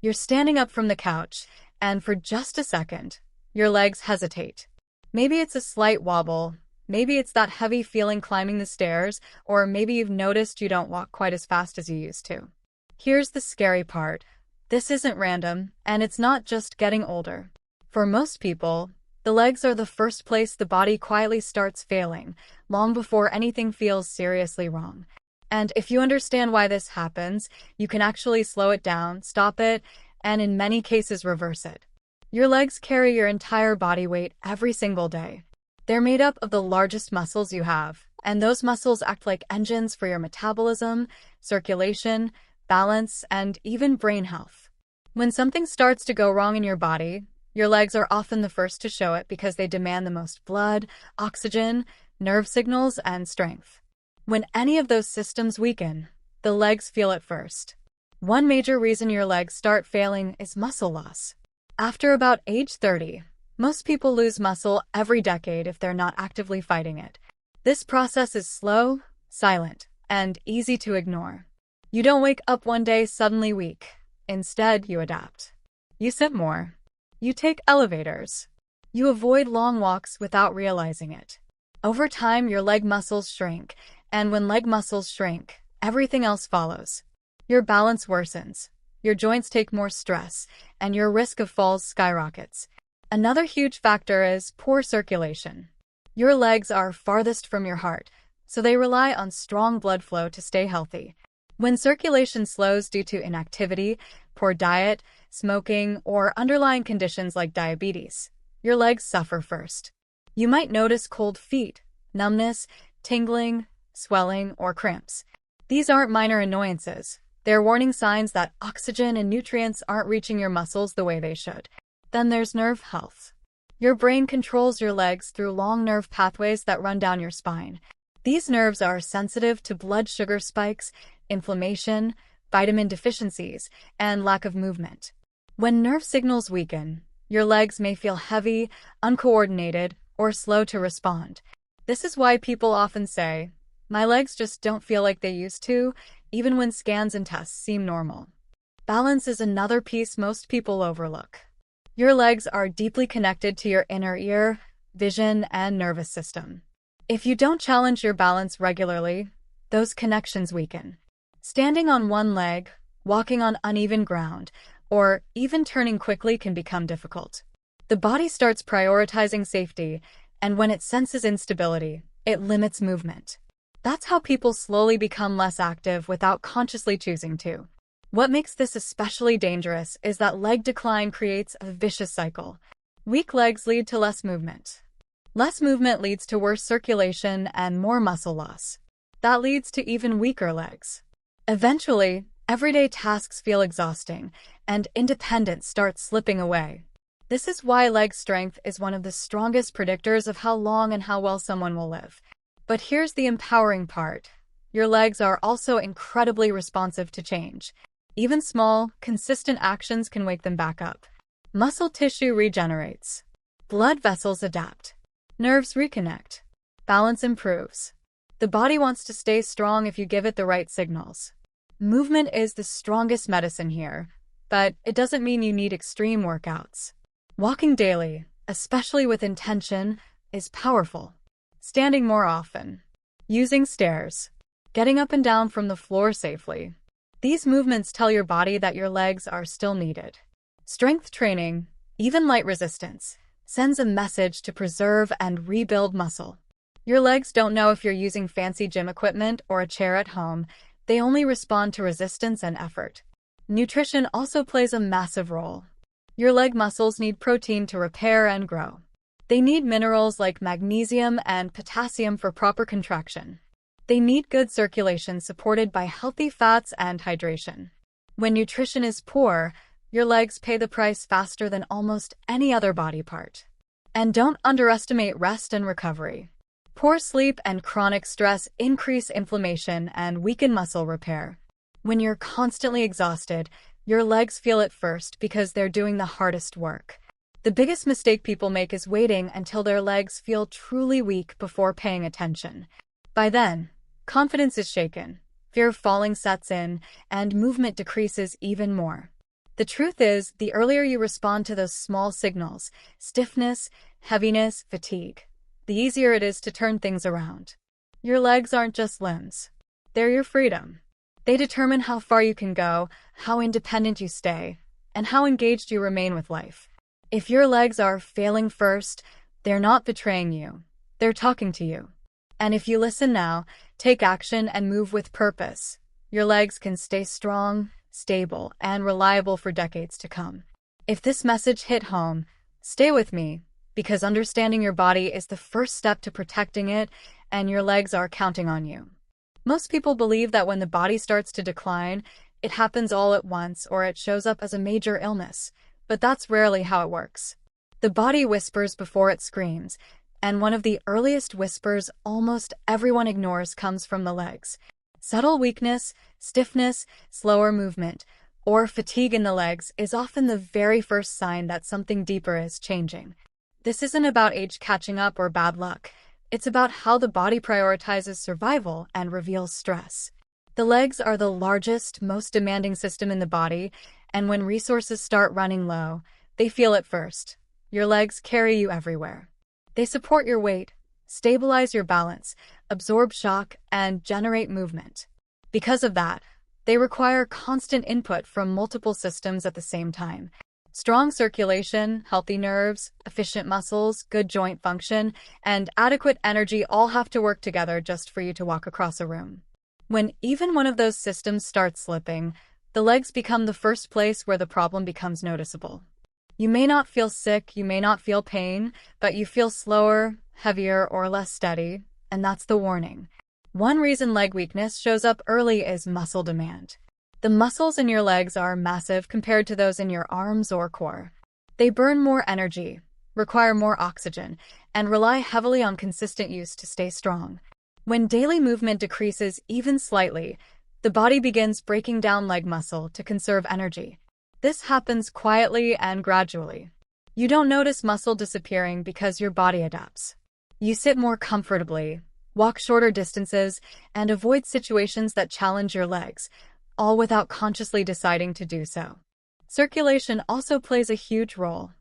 You're standing up from the couch, and for just a second, your legs hesitate. Maybe it's a slight wobble, maybe it's that heavy feeling climbing the stairs, or maybe you've noticed you don't walk quite as fast as you used to. Here's the scary part. This isn't random, and it's not just getting older. For most people, the legs are the first place the body quietly starts failing, long before anything feels seriously wrong. And if you understand why this happens, you can actually slow it down, stop it, and in many cases reverse it. Your legs carry your entire body weight every single day. They're made up of the largest muscles you have, and those muscles act like engines for your metabolism, circulation, balance, and even brain health. When something starts to go wrong in your body, your legs are often the first to show it because they demand the most blood, oxygen, nerve signals, and strength. When any of those systems weaken, the legs feel it first. One major reason your legs start failing is muscle loss. After about age 30, most people lose muscle every decade if they're not actively fighting it. This process is slow, silent, and easy to ignore. You don't wake up one day suddenly weak. Instead, you adapt. You sit more. You take elevators. You avoid long walks without realizing it. Over time, your leg muscles shrink, and when leg muscles shrink, everything else follows. Your balance worsens, your joints take more stress, and your risk of falls skyrockets. Another huge factor is poor circulation. Your legs are farthest from your heart, so they rely on strong blood flow to stay healthy. When circulation slows due to inactivity, poor diet, smoking, or underlying conditions like diabetes, your legs suffer first. You might notice cold feet, numbness, tingling, swelling, or cramps. These aren't minor annoyances. They're warning signs that oxygen and nutrients aren't reaching your muscles the way they should. Then there's nerve health. Your brain controls your legs through long nerve pathways that run down your spine. These nerves are sensitive to blood sugar spikes, inflammation, vitamin deficiencies, and lack of movement. When nerve signals weaken, your legs may feel heavy, uncoordinated, or slow to respond. This is why people often say, "My legs just don't feel like they used to," even when scans and tests seem normal. Balance is another piece most people overlook. Your legs are deeply connected to your inner ear, vision, and nervous system. If you don't challenge your balance regularly, those connections weaken. Standing on one leg, walking on uneven ground, or even turning quickly can become difficult. The body starts prioritizing safety, and when it senses instability, it limits movement. That's how people slowly become less active without consciously choosing to. What makes this especially dangerous is that leg decline creates a vicious cycle. Weak legs lead to less movement. Less movement leads to worse circulation and more muscle loss. That leads to even weaker legs. Eventually, everyday tasks feel exhausting, and independence starts slipping away. This is why leg strength is one of the strongest predictors of how long and how well someone will live. But here's the empowering part. Your legs are also incredibly responsive to change. Even small, consistent actions can wake them back up. Muscle tissue regenerates. Blood vessels adapt. Nerves reconnect. Balance improves. The body wants to stay strong if you give it the right signals. Movement is the strongest medicine here, but it doesn't mean you need extreme workouts. Walking daily, especially with intention, is powerful. Standing more often. Using stairs. Getting up and down from the floor safely. These movements tell your body that your legs are still needed. Strength training, even light resistance, sends a message to preserve and rebuild muscle. Your legs don't know if you're using fancy gym equipment or a chair at home. They only respond to resistance and effort. Nutrition also plays a massive role. Your leg muscles need protein to repair and grow. They need minerals like magnesium and potassium for proper contraction. They need good circulation supported by healthy fats and hydration. When nutrition is poor, your legs pay the price faster than almost any other body part. And don't underestimate rest and recovery. Poor sleep and chronic stress increase inflammation and weaken muscle repair. When you're constantly exhausted, your legs feel it first because they're doing the hardest work. The biggest mistake people make is waiting until their legs feel truly weak before paying attention. By then, confidence is shaken, fear of falling sets in, and movement decreases even more. The truth is, the earlier you respond to those small signals, stiffness, heaviness, fatigue, the easier it is to turn things around. Your legs aren't just limbs. They're your freedom. They determine how far you can go, how independent you stay, and how engaged you remain with life. If your legs are failing first, they're not betraying you. They're talking to you. And if you listen now, take action, and move with purpose, your legs can stay strong, stable, and reliable for decades to come. If this message hit home, stay with me, because understanding your body is the first step to protecting it, and your legs are counting on you. Most people believe that when the body starts to decline, it happens all at once or it shows up as a major illness, but that's rarely how it works. The body whispers before it screams, and one of the earliest whispers almost everyone ignores comes from the legs. Subtle weakness, stiffness, slower movement, or fatigue in the legs is often the very first sign that something deeper is changing. This isn't about age catching up or bad luck. It's about how the body prioritizes survival and reveals stress. The legs are the largest, most demanding system in the body, and when resources start running low, they feel it first. Your legs carry you everywhere. They support your weight, stabilize your balance, absorb shock, and generate movement. Because of that, they require constant input from multiple systems at the same time. Strong circulation, healthy nerves, efficient muscles, good joint function, and adequate energy all have to work together just for you to walk across a room. When even one of those systems starts slipping, the legs become the first place where the problem becomes noticeable. You may not feel sick, you may not feel pain, but you feel slower, heavier, or less steady, and that's the warning. One reason leg weakness shows up early is muscle demand. The muscles in your legs are massive compared to those in your arms or core. They burn more energy, require more oxygen, and rely heavily on consistent use to stay strong. When daily movement decreases even slightly, the body begins breaking down leg muscle to conserve energy. This happens quietly and gradually. You don't notice muscle disappearing because your body adapts. You sit more comfortably, walk shorter distances, and avoid situations that challenge your legs, all without consciously deciding to do so. Circulation also plays a huge role.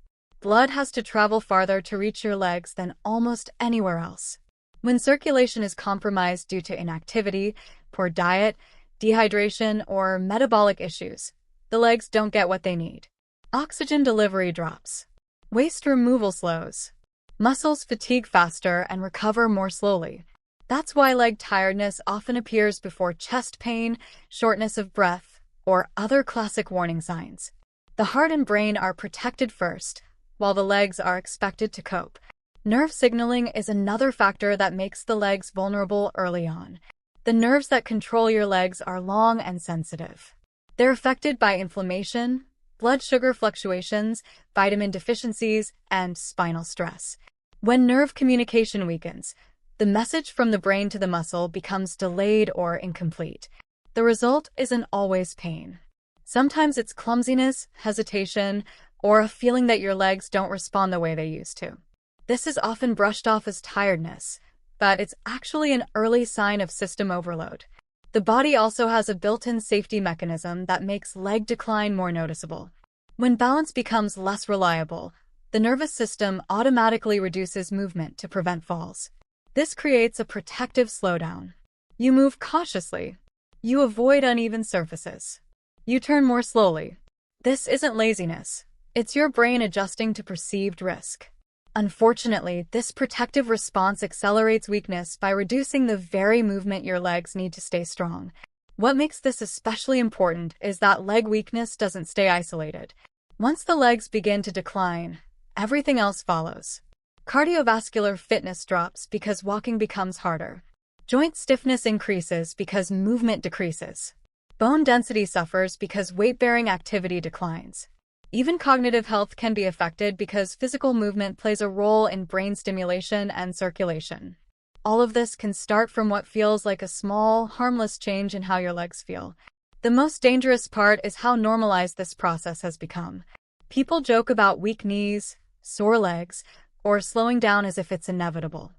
Blood has to travel farther to reach your legs than almost anywhere else. When circulation is compromised due to inactivity, poor diet, dehydration, or metabolic issues, the legs don't get what they need. Oxygen delivery drops. Waste removal slows. Muscles fatigue faster and recover more slowly. That's why leg tiredness often appears before chest pain, shortness of breath, or other classic warning signs. The heart and brain are protected first, while the legs are expected to cope. Nerve signaling is another factor that makes the legs vulnerable early on. The nerves that control your legs are long and sensitive. They're affected by inflammation, blood sugar fluctuations, vitamin deficiencies, and spinal stress. When nerve communication weakens, the message from the brain to the muscle becomes delayed or incomplete. The result isn't always pain. Sometimes it's clumsiness, hesitation, or a feeling that your legs don't respond the way they used to. This is often brushed off as tiredness, but it's actually an early sign of system overload. The body also has a built-in safety mechanism that makes leg decline more noticeable. When balance becomes less reliable, the nervous system automatically reduces movement to prevent falls. This creates a protective slowdown. You move cautiously. You avoid uneven surfaces. You turn more slowly. This isn't laziness. It's your brain adjusting to perceived risk. Unfortunately, this protective response accelerates weakness by reducing the very movement your legs need to stay strong. What makes this especially important is that leg weakness doesn't stay isolated. Once the legs begin to decline, everything else follows. Cardiovascular fitness drops because walking becomes harder. Joint stiffness increases because movement decreases. Bone density suffers because weight-bearing activity declines. Even cognitive health can be affected because physical movement plays a role in brain stimulation and circulation. All of this can start from what feels like a small, harmless change in how your legs feel. The most dangerous part is how normalized this process has become. People joke about weak knees, sore legs, or slowing down as if it's inevitable.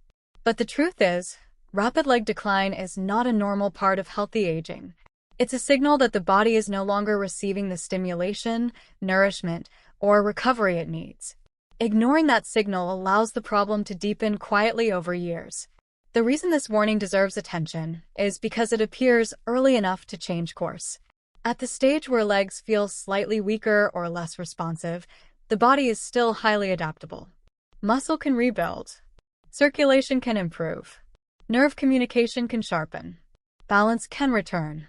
But the truth is, rapid leg decline is not a normal part of healthy aging. It's a signal that the body is no longer receiving the stimulation, nourishment, or recovery it needs. Ignoring that signal allows the problem to deepen quietly over years. The reason this warning deserves attention is because it appears early enough to change course. At the stage where legs feel slightly weaker or less responsive, the body is still highly adaptable. Muscle can rebuild. Circulation can improve. Nerve communication can sharpen. Balance can return.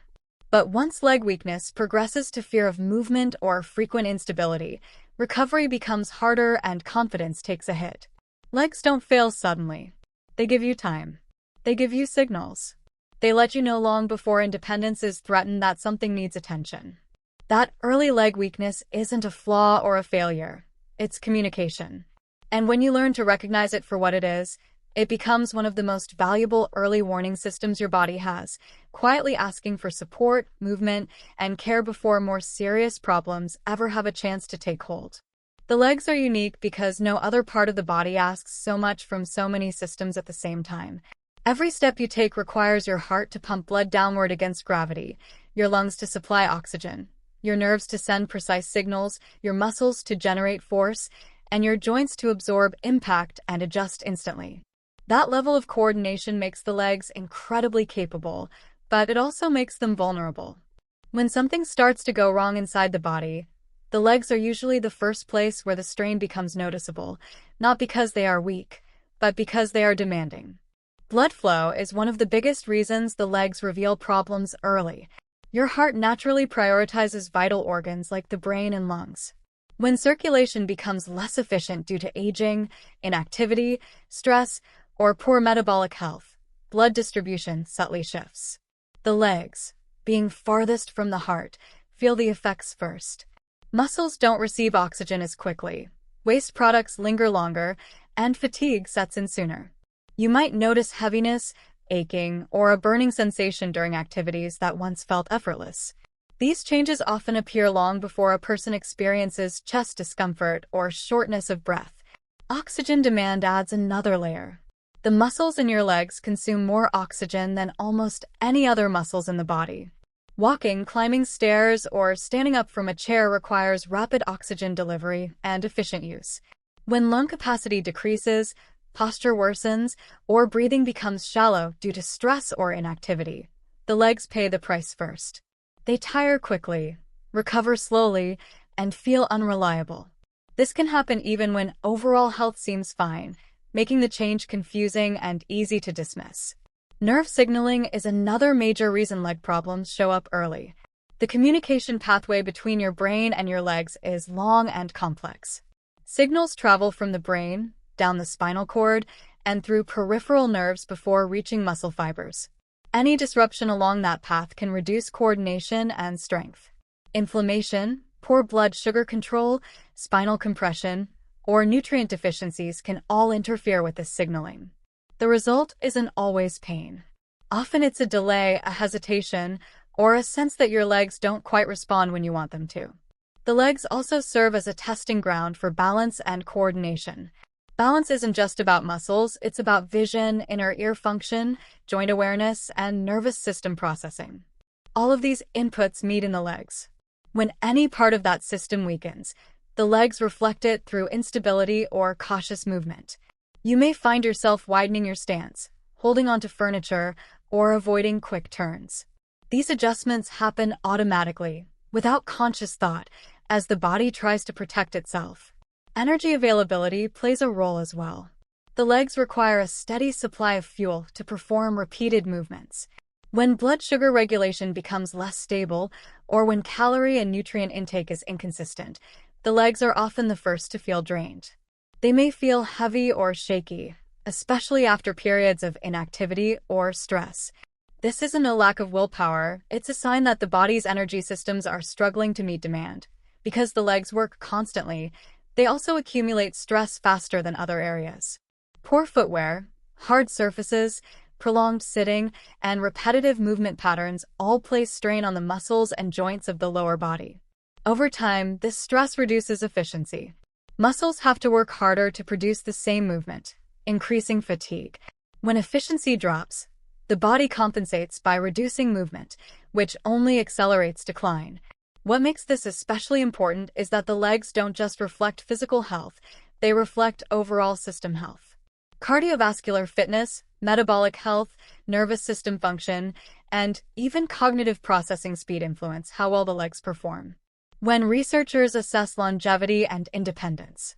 But once leg weakness progresses to fear of movement or frequent instability, recovery becomes harder and confidence takes a hit. Legs don't fail suddenly. They give you time. They give you signals. They let you know long before independence is threatened that something needs attention. That early leg weakness isn't a flaw or a failure. It's communication. And when you learn to recognize it for what it is, it becomes one of the most valuable early warning systems your body has, quietly asking for support, movement, and care before more serious problems ever have a chance to take hold. The legs are unique because no other part of the body asks so much from so many systems at the same time. Every step you take requires your heart to pump blood downward against gravity, your lungs to supply oxygen, your nerves to send precise signals, your muscles to generate force, and your joints to absorb impact and adjust instantly. That level of coordination makes the legs incredibly capable, but it also makes them vulnerable. When something starts to go wrong inside the body, the legs are usually the first place where the strain becomes noticeable, not because they are weak, but because they are demanding. Blood flow is one of the biggest reasons the legs reveal problems early. Your heart naturally prioritizes vital organs like the brain and lungs. When circulation becomes less efficient due to aging, inactivity, stress, or poor metabolic health, blood distribution subtly shifts. The legs, being farthest from the heart, feel the effects first. Muscles don't receive oxygen as quickly, waste products linger longer, and fatigue sets in sooner. You might notice heaviness, aching, or a burning sensation during activities that once felt effortless. These changes often appear long before a person experiences chest discomfort or shortness of breath. Oxygen demand adds another layer. The muscles in your legs consume more oxygen than almost any other muscles in the body. Walking, climbing stairs, or standing up from a chair requires rapid oxygen delivery and efficient use. When lung capacity decreases, posture worsens, or breathing becomes shallow due to stress or inactivity, the legs pay the price first. They tire quickly, recover slowly, and feel unreliable. This can happen even when overall health seems fine, making the change confusing and easy to dismiss. Nerve signaling is another major reason leg problems show up early. The communication pathway between your brain and your legs is long and complex. Signals travel from the brain, down the spinal cord, and through peripheral nerves before reaching muscle fibers. Any disruption along that path can reduce coordination and strength. Inflammation, poor blood sugar control, spinal compression, or nutrient deficiencies can all interfere with this signaling. The result isn't always pain. Often it's a delay, a hesitation, or a sense that your legs don't quite respond when you want them to. The legs also serve as a testing ground for balance and coordination. Balance isn't just about muscles, it's about vision, inner ear function, joint awareness, and nervous system processing. All of these inputs meet in the legs. When any part of that system weakens, the legs reflect it through instability or cautious movement. You may find yourself widening your stance, holding onto furniture, or avoiding quick turns. These adjustments happen automatically, without conscious thought, as the body tries to protect itself. Energy availability plays a role as well. The legs require a steady supply of fuel to perform repeated movements. When blood sugar regulation becomes less stable, or when calorie and nutrient intake is inconsistent, the legs are often the first to feel drained. They may feel heavy or shaky, especially after periods of inactivity or stress. This isn't a lack of willpower, it's a sign that the body's energy systems are struggling to meet demand. Because the legs work constantly, they also accumulate stress faster than other areas. Poor footwear, hard surfaces, prolonged sitting, and repetitive movement patterns all place strain on the muscles and joints of the lower body. Over time, this stress reduces efficiency. Muscles have to work harder to produce the same movement, increasing fatigue. When efficiency drops, the body compensates by reducing movement, which only accelerates decline. What makes this especially important is that the legs don't just reflect physical health, they reflect overall system health. Cardiovascular fitness, metabolic health, nervous system function, and even cognitive processing speed influence how well the legs perform. When researchers assess longevity and independence,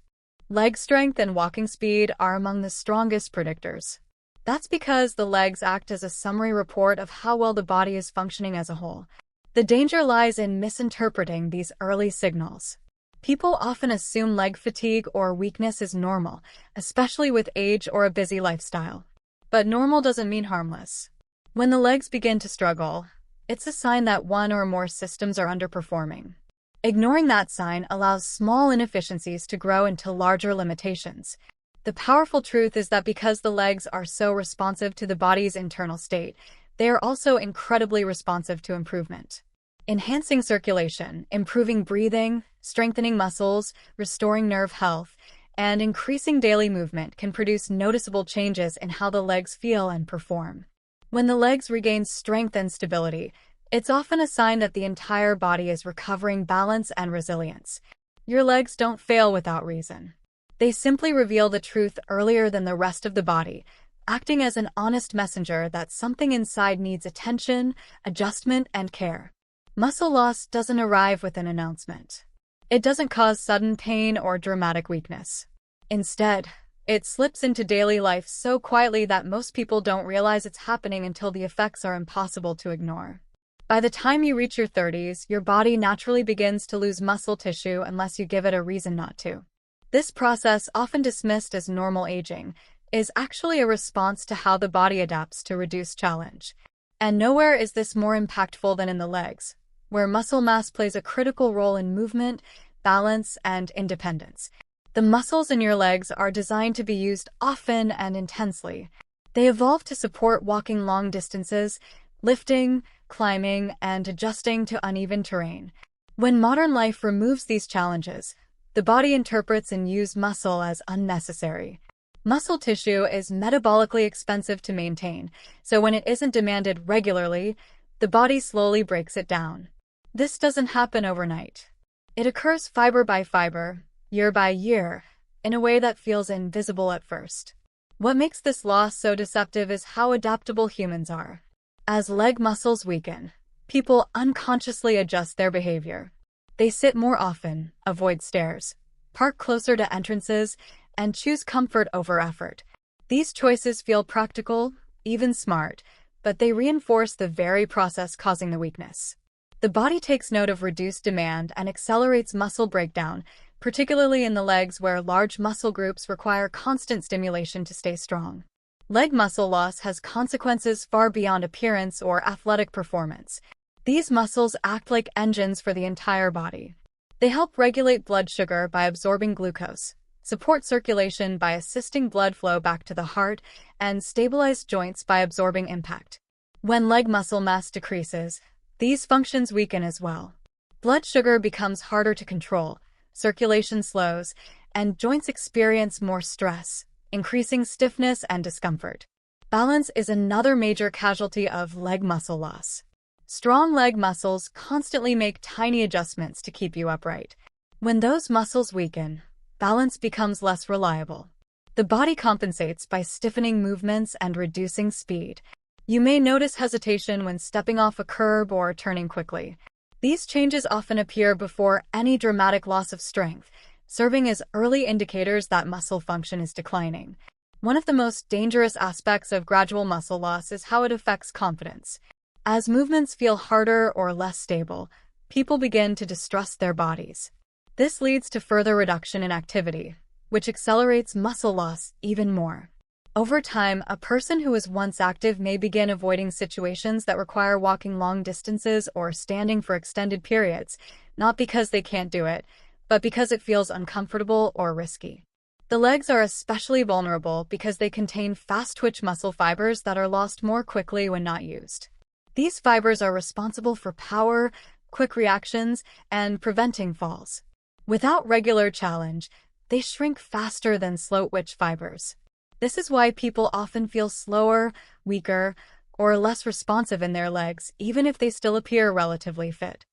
leg strength and walking speed are among the strongest predictors. That's because the legs act as a summary report of how well the body is functioning as a whole. The danger lies in misinterpreting these early signals. People often assume leg fatigue or weakness is normal, especially with age or a busy lifestyle. But normal doesn't mean harmless. When the legs begin to struggle, it's a sign that one or more systems are underperforming. Ignoring that sign allows small inefficiencies to grow into larger limitations. The powerful truth is that because the legs are so responsive to the body's internal state, they are also incredibly responsive to improvement. Enhancing circulation, improving breathing, strengthening muscles, restoring nerve health, and increasing daily movement can produce noticeable changes in how the legs feel and perform. When the legs regain strength and stability, it's often a sign that the entire body is recovering balance and resilience. Your legs don't fail without reason. They simply reveal the truth earlier than the rest of the body, acting as an honest messenger that something inside needs attention, adjustment, and care. Muscle loss doesn't arrive with an announcement. It doesn't cause sudden pain or dramatic weakness. Instead, it slips into daily life so quietly that most people don't realize it's happening until the effects are impossible to ignore. By the time you reach your 30s, your body naturally begins to lose muscle tissue unless you give it a reason not to. This process, often dismissed as normal aging, is actually a response to how the body adapts to reduced challenge. And nowhere is this more impactful than in the legs, where muscle mass plays a critical role in movement, balance, and independence. The muscles in your legs are designed to be used often and intensely. They evolved to support walking long distances, lifting, climbing, and adjusting to uneven terrain. When modern life removes these challenges, the body interprets and uses muscle as unnecessary. Muscle tissue is metabolically expensive to maintain, so when it isn't demanded regularly, the body slowly breaks it down. This doesn't happen overnight. It occurs fiber by fiber, year by year, in a way that feels invisible at first. What makes this loss so deceptive is how adaptable humans are. As leg muscles weaken, people unconsciously adjust their behavior. They sit more often, avoid stairs, park closer to entrances, and choose comfort over effort. These choices feel practical, even smart, but they reinforce the very process causing the weakness. The body takes note of reduced demand and accelerates muscle breakdown, particularly in the legs where large muscle groups require constant stimulation to stay strong. Leg muscle loss has consequences far beyond appearance or athletic performance. These muscles act like engines for the entire body. They help regulate blood sugar by absorbing glucose, support circulation by assisting blood flow back to the heart, and stabilize joints by absorbing impact. When leg muscle mass decreases, these functions weaken as well. Blood sugar becomes harder to control, circulation slows, and joints experience more stress, increasing stiffness and discomfort. Balance is another major casualty of leg muscle loss. Strong leg muscles constantly make tiny adjustments to keep you upright. When those muscles weaken, balance becomes less reliable. The body compensates by stiffening movements and reducing speed. You may notice hesitation when stepping off a curb or turning quickly. These changes often appear before any dramatic loss of strength, serving as early indicators that muscle function is declining. One of the most dangerous aspects of gradual muscle loss is how it affects confidence. As movements feel harder or less stable, people begin to distrust their bodies. This leads to further reduction in activity, which accelerates muscle loss even more. Over time, a person who was once active may begin avoiding situations that require walking long distances or standing for extended periods, not because they can't do it, but because it feels uncomfortable or risky. The legs are especially vulnerable because they contain fast-twitch muscle fibers that are lost more quickly when not used. These fibers are responsible for power, quick reactions, and preventing falls. Without regular challenge, they shrink faster than slow-twitch fibers. This is why people often feel slower, weaker, or less responsive in their legs, even if they still appear relatively fit.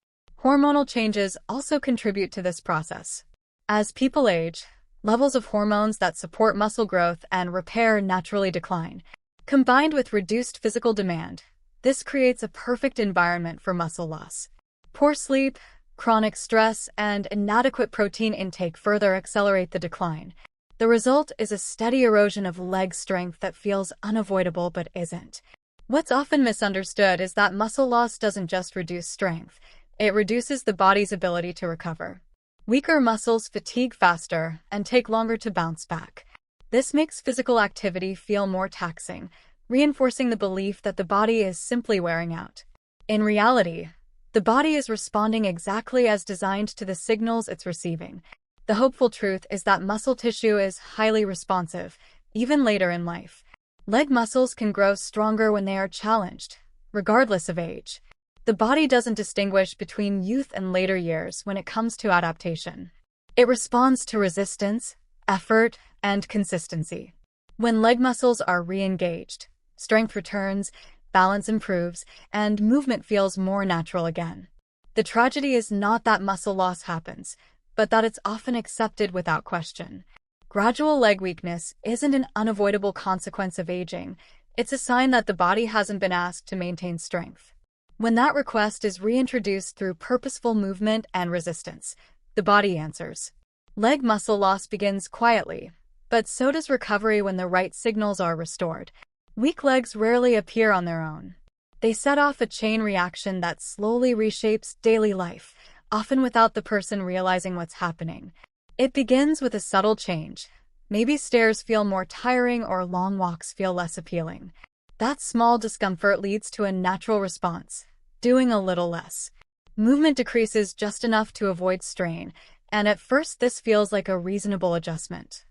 Hormonal changes also contribute to this process. As people age, levels of hormones that support muscle growth and repair naturally decline. Combined with reduced physical demand, this creates a perfect environment for muscle loss. Poor sleep, chronic stress, and inadequate protein intake further accelerate the decline. The result is a steady erosion of leg strength that feels unavoidable but isn't. What's often misunderstood is that muscle loss doesn't just reduce strength, it reduces the body's ability to recover. Weaker muscles fatigue faster and take longer to bounce back. This makes physical activity feel more taxing, reinforcing the belief that the body is simply wearing out. In reality, the body is responding exactly as designed to the signals it's receiving. The hopeful truth is that muscle tissue is highly responsive, even later in life. Leg muscles can grow stronger when they are challenged, regardless of age. The body doesn't distinguish between youth and later years when it comes to adaptation. It responds to resistance, effort, and consistency. When leg muscles are re-engaged, strength returns, balance improves, and movement feels more natural again. The tragedy is not that muscle loss happens, but that it's often accepted without question. Gradual leg weakness isn't an unavoidable consequence of aging, it's a sign that the body hasn't been asked to maintain strength. When that request is reintroduced through purposeful movement and resistance, the body answers. Leg muscle loss begins quietly, but so does recovery when the right signals are restored. Weak legs rarely appear on their own. They set off a chain reaction that slowly reshapes daily life, often without the person realizing what's happening. It begins with a subtle change. Maybe stairs feel more tiring or long walks feel less appealing. That small discomfort leads to a natural response, doing a little less. Movement decreases just enough to avoid strain, and at first this feels like a reasonable adjustment.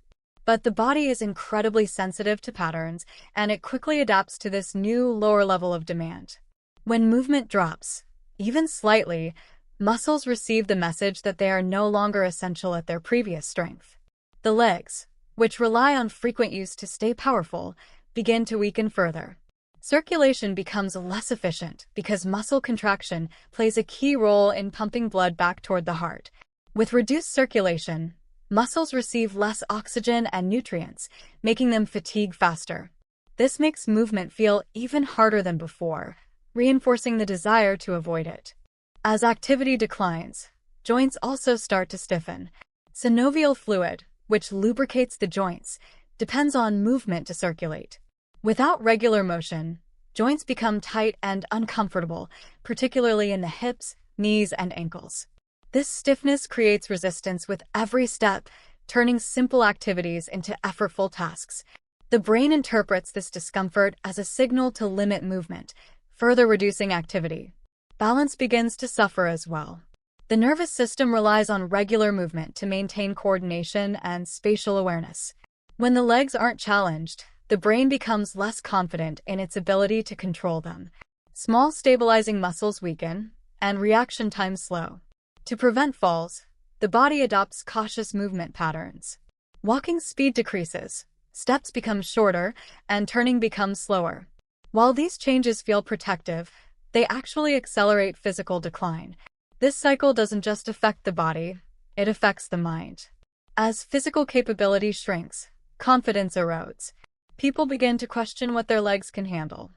But the body is incredibly sensitive to patterns, and it quickly adapts to this new, lower level of demand. When movement drops, even slightly, muscles receive the message that they are no longer essential at their previous strength. The legs, which rely on frequent use to stay powerful, begin to weaken further. Circulation becomes less efficient because muscle contraction plays a key role in pumping blood back toward the heart. With reduced circulation, muscles receive less oxygen and nutrients, making them fatigue faster. This makes movement feel even harder than before, reinforcing the desire to avoid it. As activity declines, joints also start to stiffen. Synovial fluid, which lubricates the joints, depends on movement to circulate. Without regular motion, joints become tight and uncomfortable, particularly in the hips, knees, and ankles. This stiffness creates resistance with every step, turning simple activities into effortful tasks. The brain interprets this discomfort as a signal to limit movement, further reducing activity. Balance begins to suffer as well. The nervous system relies on regular movement to maintain coordination and spatial awareness. When the legs aren't challenged, the brain becomes less confident in its ability to control them. Small stabilizing muscles weaken, and reaction times slow. To prevent falls, the body adopts cautious movement patterns. Walking speed decreases, steps become shorter, and turning becomes slower. While these changes feel protective, they actually accelerate physical decline. This cycle doesn't just affect the body, it affects the mind. As physical capability shrinks, confidence erodes. People begin to question what their legs can handle.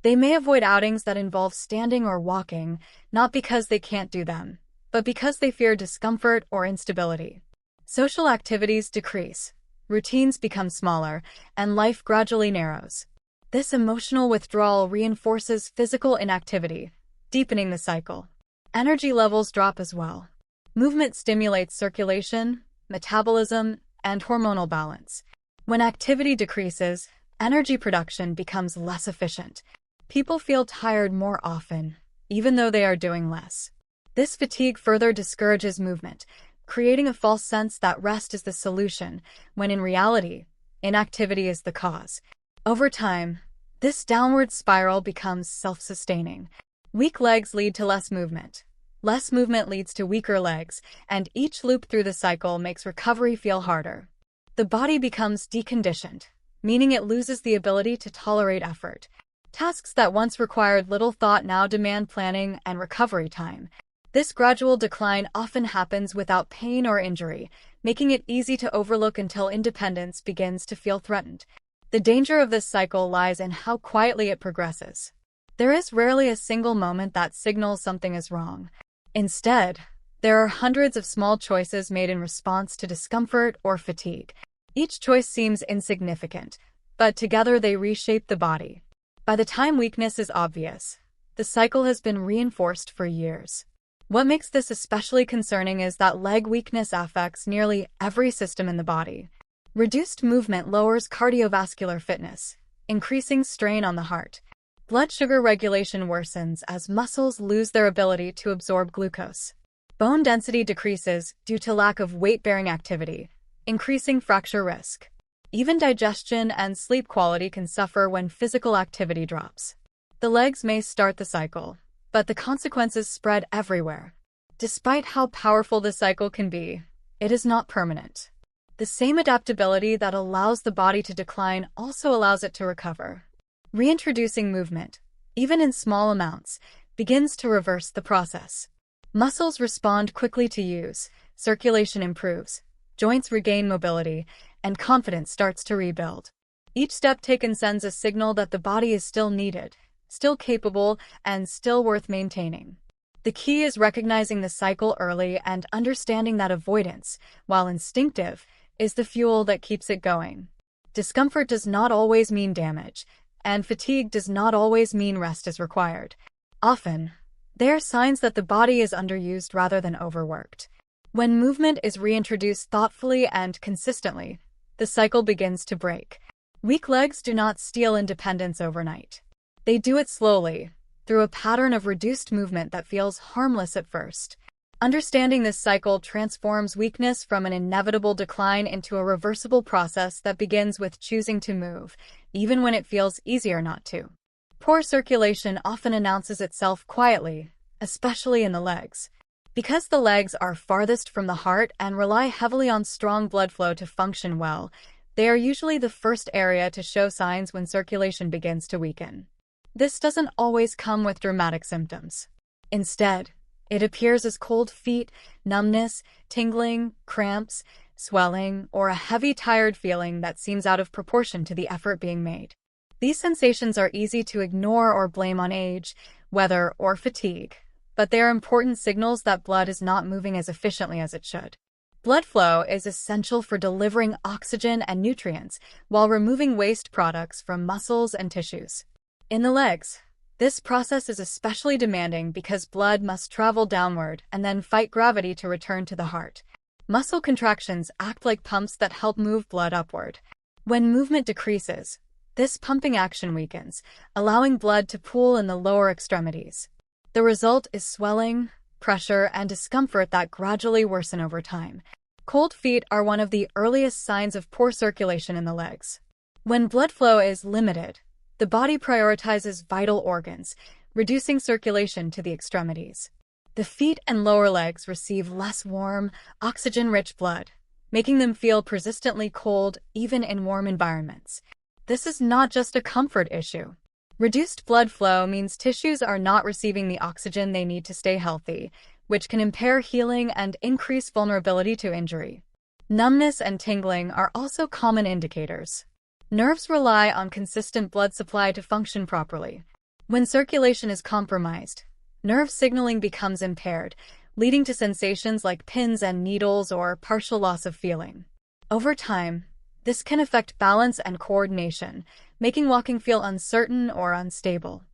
They may avoid outings that involve standing or walking, not because they can't do them, but because they fear discomfort or instability. Social activities decrease, routines become smaller, and life gradually narrows. This emotional withdrawal reinforces physical inactivity, deepening the cycle. Energy levels drop as well. Movement stimulates circulation, metabolism, and hormonal balance. When activity decreases, energy production becomes less efficient. People feel tired more often, even though they are doing less. This fatigue further discourages movement, creating a false sense that rest is the solution, when in reality, inactivity is the cause. Over time, this downward spiral becomes self-sustaining. Weak legs lead to less movement. Less movement leads to weaker legs, and each loop through the cycle makes recovery feel harder. The body becomes deconditioned, meaning it loses the ability to tolerate effort. Tasks that once required little thought now demand planning and recovery time. This gradual decline often happens without pain or injury, making it easy to overlook until independence begins to feel threatened. The danger of this cycle lies in how quietly it progresses. There is rarely a single moment that signals something is wrong. Instead, there are hundreds of small choices made in response to discomfort or fatigue. Each choice seems insignificant, but together they reshape the body. By the time weakness is obvious, the cycle has been reinforced for years. What makes this especially concerning is that leg weakness affects nearly every system in the body. Reduced movement lowers cardiovascular fitness, increasing strain on the heart. Blood sugar regulation worsens as muscles lose their ability to absorb glucose. Bone density decreases due to lack of weight-bearing activity, increasing fracture risk. Even digestion and sleep quality can suffer when physical activity drops. The legs may start the cycle, but the consequences spread everywhere. Despite how powerful the cycle can be, it is not permanent. The same adaptability that allows the body to decline also allows it to recover. Reintroducing movement, even in small amounts, begins to reverse the process. Muscles respond quickly to use, circulation improves, joints regain mobility, and confidence starts to rebuild. Each step taken sends a signal that the body is still needed, still capable, and still worth maintaining. The key is recognizing the cycle early and understanding that avoidance, while instinctive, is the fuel that keeps it going. Discomfort does not always mean damage, and fatigue does not always mean rest is required. Often, they are signs that the body is underused rather than overworked. When movement is reintroduced thoughtfully and consistently, the cycle begins to break. Weak legs do not steal independence overnight. They do it slowly, through a pattern of reduced movement that feels harmless at first. Understanding this cycle transforms weakness from an inevitable decline into a reversible process that begins with choosing to move, even when it feels easier not to. Poor circulation often announces itself quietly, especially in the legs. Because the legs are farthest from the heart and rely heavily on strong blood flow to function well, they are usually the first area to show signs when circulation begins to weaken. This doesn't always come with dramatic symptoms. Instead, it appears as cold feet, numbness, tingling, cramps, swelling, or a heavy, tired feeling that seems out of proportion to the effort being made. These sensations are easy to ignore or blame on age, weather, or fatigue, but they are important signals that blood is not moving as efficiently as it should. Blood flow is essential for delivering oxygen and nutrients while removing waste products from muscles and tissues. In the legs, this process is especially demanding because blood must travel downward and then fight gravity to return to the heart. Muscle contractions act like pumps that help move blood upward. When movement decreases, this pumping action weakens, allowing blood to pool in the lower extremities. The result is swelling, pressure, and discomfort that gradually worsen over time. Cold feet are one of the earliest signs of poor circulation in the legs. When blood flow is limited, the body prioritizes vital organs, reducing circulation to the extremities. The feet and lower legs receive less warm, oxygen-rich blood, making them feel persistently cold even in warm environments. This is not just a comfort issue. Reduced blood flow means tissues are not receiving the oxygen they need to stay healthy, which can impair healing and increase vulnerability to injury. Numbness and tingling are also common indicators. Nerves rely on consistent blood supply to function properly. When circulation is compromised, nerve signaling becomes impaired, leading to sensations like pins and needles or partial loss of feeling. Over time, this can affect balance and coordination, making walking feel uncertain or unstable.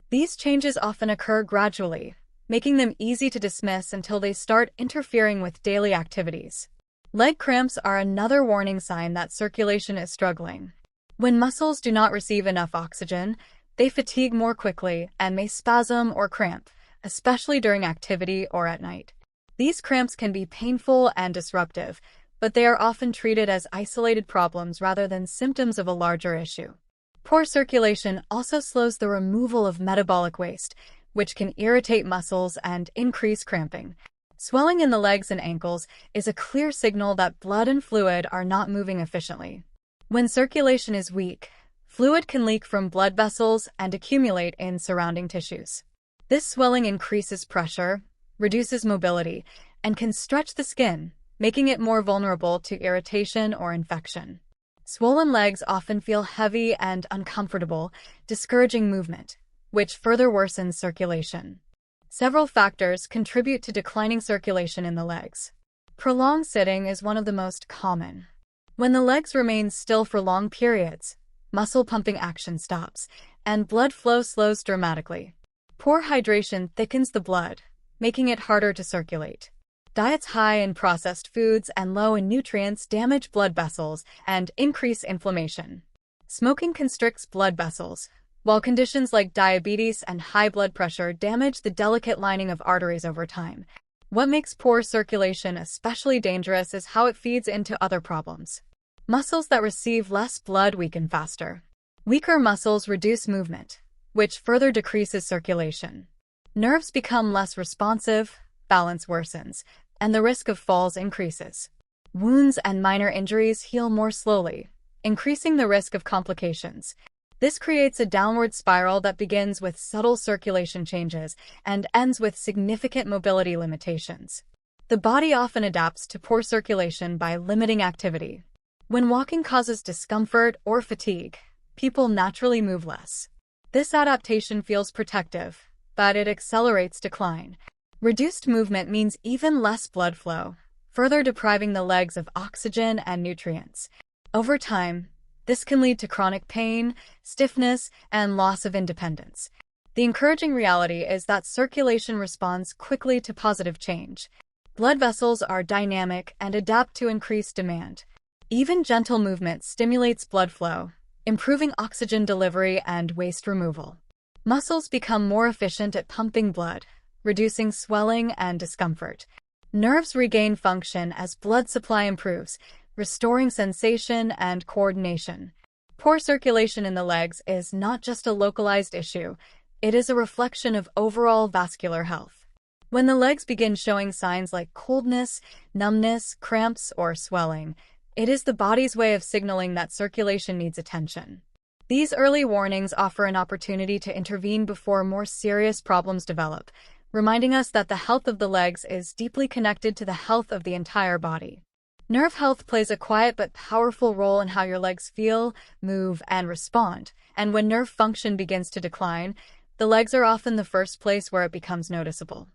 These changes often occur gradually, making them easy to dismiss until they start interfering with daily activities. Leg cramps are another warning sign that circulation is struggling. When muscles do not receive enough oxygen, they fatigue more quickly and may spasm or cramp, especially during activity or at night. These cramps can be painful and disruptive, but they are often treated as isolated problems rather than symptoms of a larger issue. Poor circulation also slows the removal of metabolic waste, which can irritate muscles and increase cramping. Swelling in the legs and ankles is a clear signal that blood and fluid are not moving efficiently. When circulation is weak, Fluid can leak from blood vessels and accumulate in surrounding tissues. This swelling increases pressure, reduces mobility, and can stretch the skin, making it more vulnerable to irritation or infection. Swollen legs often feel heavy and uncomfortable, discouraging movement, which further worsens circulation. Several factors contribute to declining circulation in the legs. Prolonged sitting is one of the most common. When the legs remain still for long periods, muscle pumping action stops, and blood flow slows dramatically. Poor hydration thickens the blood, making it harder to circulate. Diets high in processed foods and low in nutrients damage blood vessels and increase inflammation. Smoking constricts blood vessels, while conditions like diabetes and high blood pressure damage the delicate lining of arteries over time. What makes poor circulation especially dangerous is how it feeds into other problems. Muscles that receive less blood weaken faster. Weaker muscles reduce movement, which further decreases circulation. Nerves become less responsive, balance worsens, and the risk of falls increases. Wounds and minor injuries heal more slowly, increasing the risk of complications. This creates a downward spiral that begins with subtle circulation changes and ends with significant mobility limitations. The body often adapts to poor circulation by limiting activity. When walking causes discomfort or fatigue, people naturally move less. This adaptation feels protective, but it accelerates decline. Reduced movement means even less blood flow, further depriving the legs of oxygen and nutrients. Over time, this can lead to chronic pain, stiffness, and loss of independence. The encouraging reality is that circulation responds quickly to positive change. Blood vessels are dynamic and adapt to increased demand. Even gentle movement stimulates blood flow, improving oxygen delivery and waste removal. Muscles become more efficient at pumping blood, reducing swelling and discomfort. Nerves regain function as blood supply improves, restoring sensation and coordination. Poor circulation in the legs is not just a localized issue, it is a reflection of overall vascular health. When the legs begin showing signs like coldness, numbness, cramps, or swelling, it is the body's way of signaling that circulation needs attention. These early warnings offer an opportunity to intervene before more serious problems develop, reminding us that the health of the legs is deeply connected to the health of the entire body. Nerve health plays a quiet but powerful role in how your legs feel, move, and respond, and when nerve function begins to decline, the legs are often the first place where it becomes noticeable.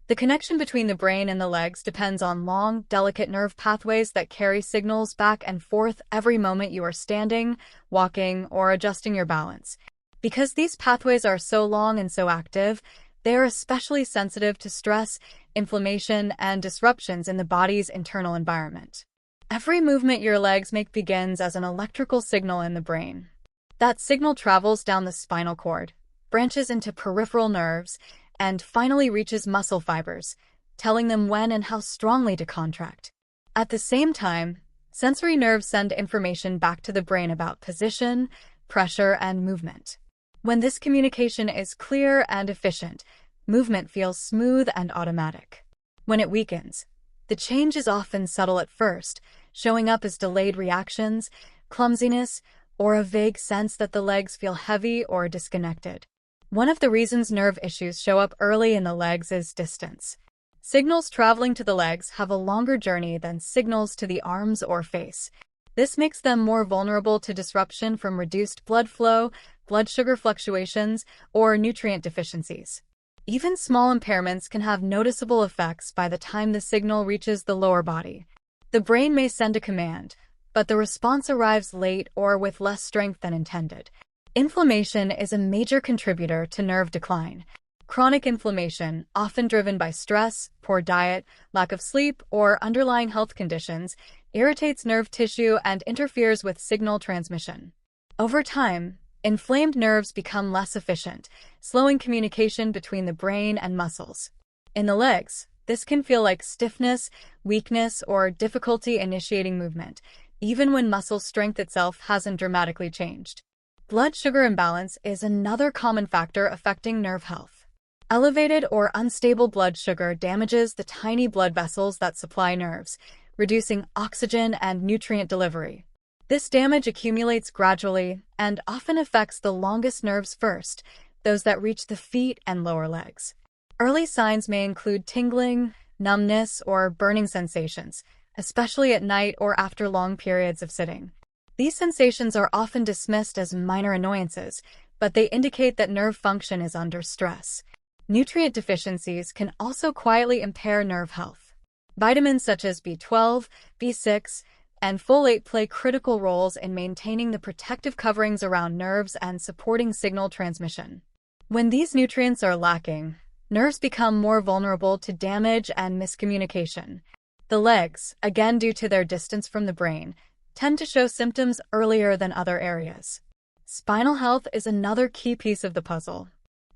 The connection between the brain and the legs depends on long, delicate nerve pathways that carry signals back and forth every moment you are standing, walking, or adjusting your balance. Because these pathways are so long and so active, they are especially sensitive to stress, inflammation, and disruptions in the body's internal environment. Every movement your legs make begins as an electrical signal in the brain. That signal travels down the spinal cord, branches into peripheral nerves, and finally reaches muscle fibers, telling them when and how strongly to contract. At the same time, sensory nerves send information back to the brain about position, pressure, and movement. When this communication is clear and efficient, movement feels smooth and automatic. When it weakens, the change is often subtle at first, showing up as delayed reactions, clumsiness, or a vague sense that the legs feel heavy or disconnected. One of the reasons nerve issues show up early in the legs is distance. Signals traveling to the legs have a longer journey than signals to the arms or face. This makes them more vulnerable to disruption from reduced blood flow, blood sugar fluctuations, or nutrient deficiencies. Even small impairments can have noticeable effects by the time the signal reaches the lower body. The brain may send a command, but the response arrives late or with less strength than intended. Inflammation is a major contributor to nerve decline. Chronic inflammation, often driven by stress, poor diet, lack of sleep, or underlying health conditions, irritates nerve tissue and interferes with signal transmission. Over time, inflamed nerves become less efficient, slowing communication between the brain and muscles. In the legs, this can feel like stiffness, weakness, or difficulty initiating movement, even when muscle strength itself hasn't dramatically changed. Blood sugar imbalance is another common factor affecting nerve health. Elevated or unstable blood sugar damages the tiny blood vessels that supply nerves, reducing oxygen and nutrient delivery. This damage accumulates gradually and often affects the longest nerves first, those that reach the feet and lower legs. Early signs may include tingling, numbness, or burning sensations, especially at night or after long periods of sitting. These sensations are often dismissed as minor annoyances, but they indicate that nerve function is under stress. Nutrient deficiencies can also quietly impair nerve health. Vitamins such as B12, B6, and folate play critical roles in maintaining the protective coverings around nerves and supporting signal transmission. When these nutrients are lacking, nerves become more vulnerable to damage and miscommunication. The legs, again due to their distance from the brain, tend to show symptoms earlier than other areas. Spinal health is another key piece of the puzzle.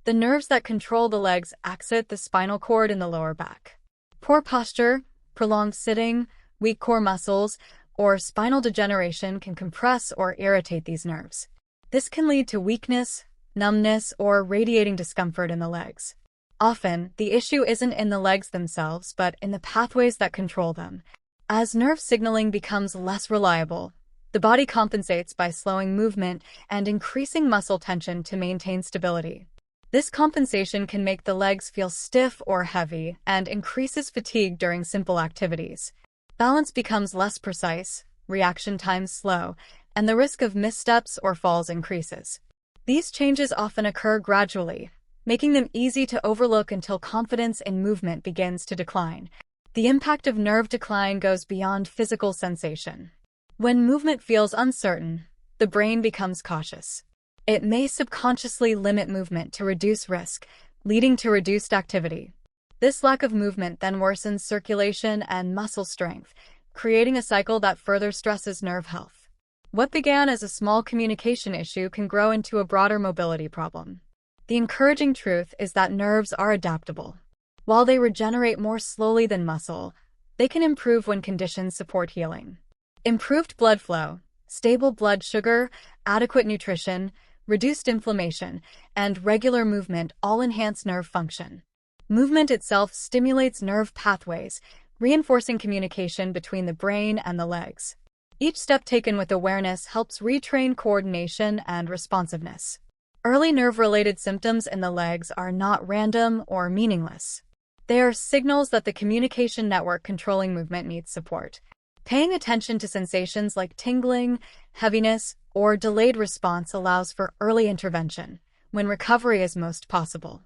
The nerves that control the legs exit the spinal cord in the lower back. Poor posture, prolonged sitting, weak core muscles, or spinal degeneration can compress or irritate these nerves. This can lead to weakness, numbness, or radiating discomfort in the legs. Often, the issue isn't in the legs themselves, but in the pathways that control them. As nerve signaling becomes less reliable, the body compensates by slowing movement and increasing muscle tension to maintain stability. This compensation can make the legs feel stiff or heavy and increases fatigue during simple activities. Balance becomes less precise, reaction times slow, and the risk of missteps or falls increases. These changes often occur gradually, making them easy to overlook until confidence in movement begins to decline. The impact of nerve decline goes beyond physical sensation. When movement feels uncertain, the brain becomes cautious. It may subconsciously limit movement to reduce risk, leading to reduced activity. This lack of movement then worsens circulation and muscle strength, creating a cycle that further stresses nerve health. What began as a small communication issue can grow into a broader mobility problem. The encouraging truth is that nerves are adaptable. While they regenerate more slowly than muscle, they can improve when conditions support healing. Improved blood flow, stable blood sugar, adequate nutrition, reduced inflammation, and regular movement all enhance nerve function. Movement itself stimulates nerve pathways, reinforcing communication between the brain and the legs. Each step taken with awareness helps retrain coordination and responsiveness. Early nerve-related symptoms in the legs are not random or meaningless. They are signals that the communication network controlling movement needs support. Paying attention to sensations like tingling, heaviness, or delayed response allows for early intervention, when recovery is most possible.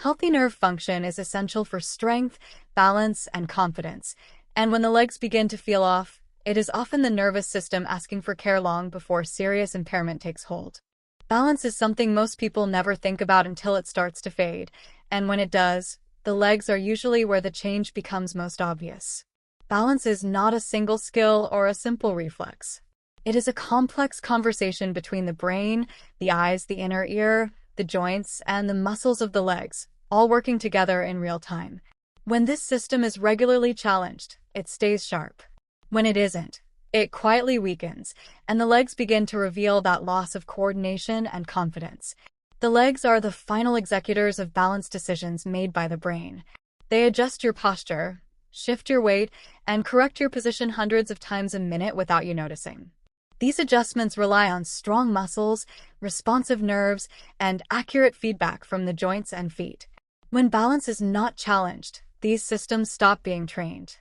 Healthy nerve function is essential for strength, balance, and confidence, and when the legs begin to feel off, it is often the nervous system asking for care long before serious impairment takes hold. Balance is something most people never think about until it starts to fade, and when it does, the legs are usually where the change becomes most obvious. Balance is not a single skill or a simple reflex. It is a complex conversation between the brain, the eyes, the inner ear, the joints, and the muscles of the legs, all working together in real time. When this system is regularly challenged, it stays sharp. When it isn't, it quietly weakens, and the legs begin to reveal that loss of coordination and confidence. The legs are the final executors of balance decisions made by the brain. They adjust your posture, shift your weight, and correct your position hundreds of times a minute without you noticing. These adjustments rely on strong muscles, responsive nerves, and accurate feedback from the joints and feet. When balance is not challenged, these systems stop being trained.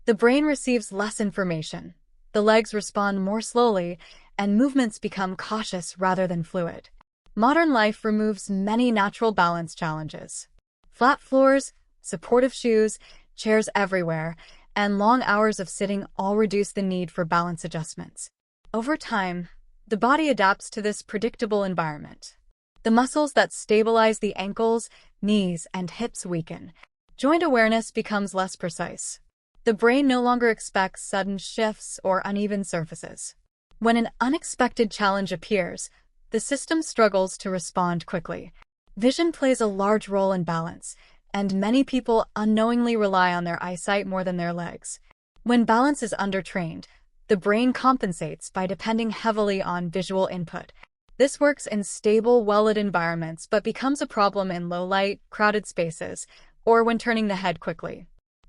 The brain receives less information, the legs respond more slowly, and movements become cautious rather than fluid. Modern life removes many natural balance challenges. Flat floors, supportive shoes, chairs everywhere, and long hours of sitting all reduce the need for balance adjustments. Over time, the body adapts to this predictable environment. The muscles that stabilize the ankles, knees, and hips weaken. Joint awareness becomes less precise. The brain no longer expects sudden shifts or uneven surfaces. When an unexpected challenge appears, the system struggles to respond quickly. Vision plays a large role in balance, and many people unknowingly rely on their eyesight more than their legs. When balance is undertrained, the brain compensates by depending heavily on visual input. This works in stable, well-lit environments but becomes a problem in low-light, crowded spaces, or when turning the head quickly.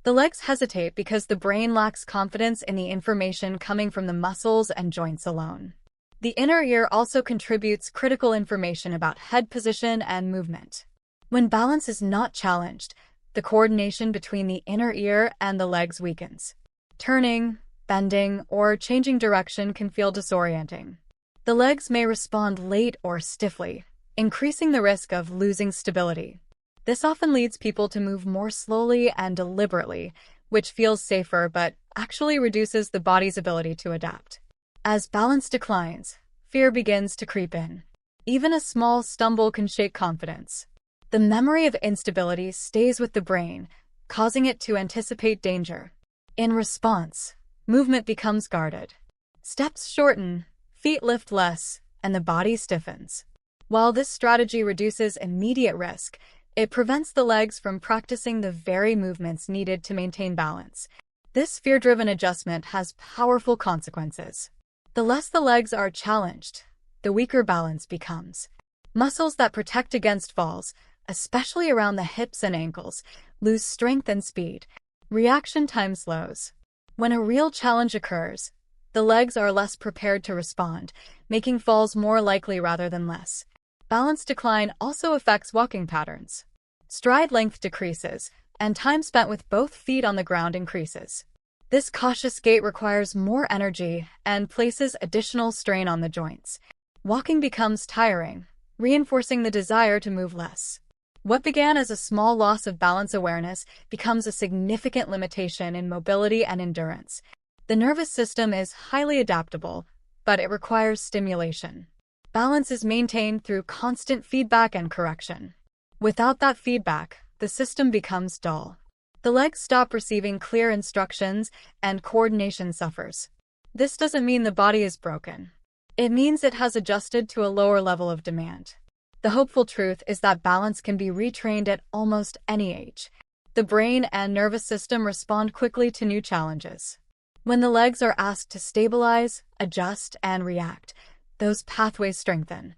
The legs hesitate because the brain lacks confidence in the information coming from the muscles and joints alone. The inner ear also contributes critical information about head position and movement. When balance is not challenged, the coordination between the inner ear and the legs weakens. Turning, bending, or changing direction can feel disorienting. The legs may respond late or stiffly, increasing the risk of losing stability. This often leads people to move more slowly and deliberately, which feels safer but actually reduces the body's ability to adapt. As balance declines, fear begins to creep in. Even a small stumble can shake confidence. The memory of instability stays with the brain, causing it to anticipate danger. In response, movement becomes guarded. Steps shorten, feet lift less, and the body stiffens. While this strategy reduces immediate risk, it prevents the legs from practicing the very movements needed to maintain balance. This fear-driven adjustment has powerful consequences. The less the legs are challenged, the weaker balance becomes. Muscles that protect against falls, especially around the hips and ankles, lose strength and speed. Reaction time slows. When a real challenge occurs, the legs are less prepared to respond, making falls more likely rather than less. Balance decline also affects walking patterns. Stride length decreases, and time spent with both feet on the ground increases. This cautious gait requires more energy and places additional strain on the joints. Walking becomes tiring, reinforcing the desire to move less. What began as a small loss of balance awareness becomes a significant limitation in mobility and endurance. The nervous system is highly adaptable, but it requires stimulation. Balance is maintained through constant feedback and correction. Without that feedback, the system becomes dull. The legs stop receiving clear instructions, and coordination suffers. This doesn't mean the body is broken. It means it has adjusted to a lower level of demand. The hopeful truth is that balance can be retrained at almost any age. The brain and nervous system respond quickly to new challenges. When the legs are asked to stabilize, adjust, and react, those pathways strengthen.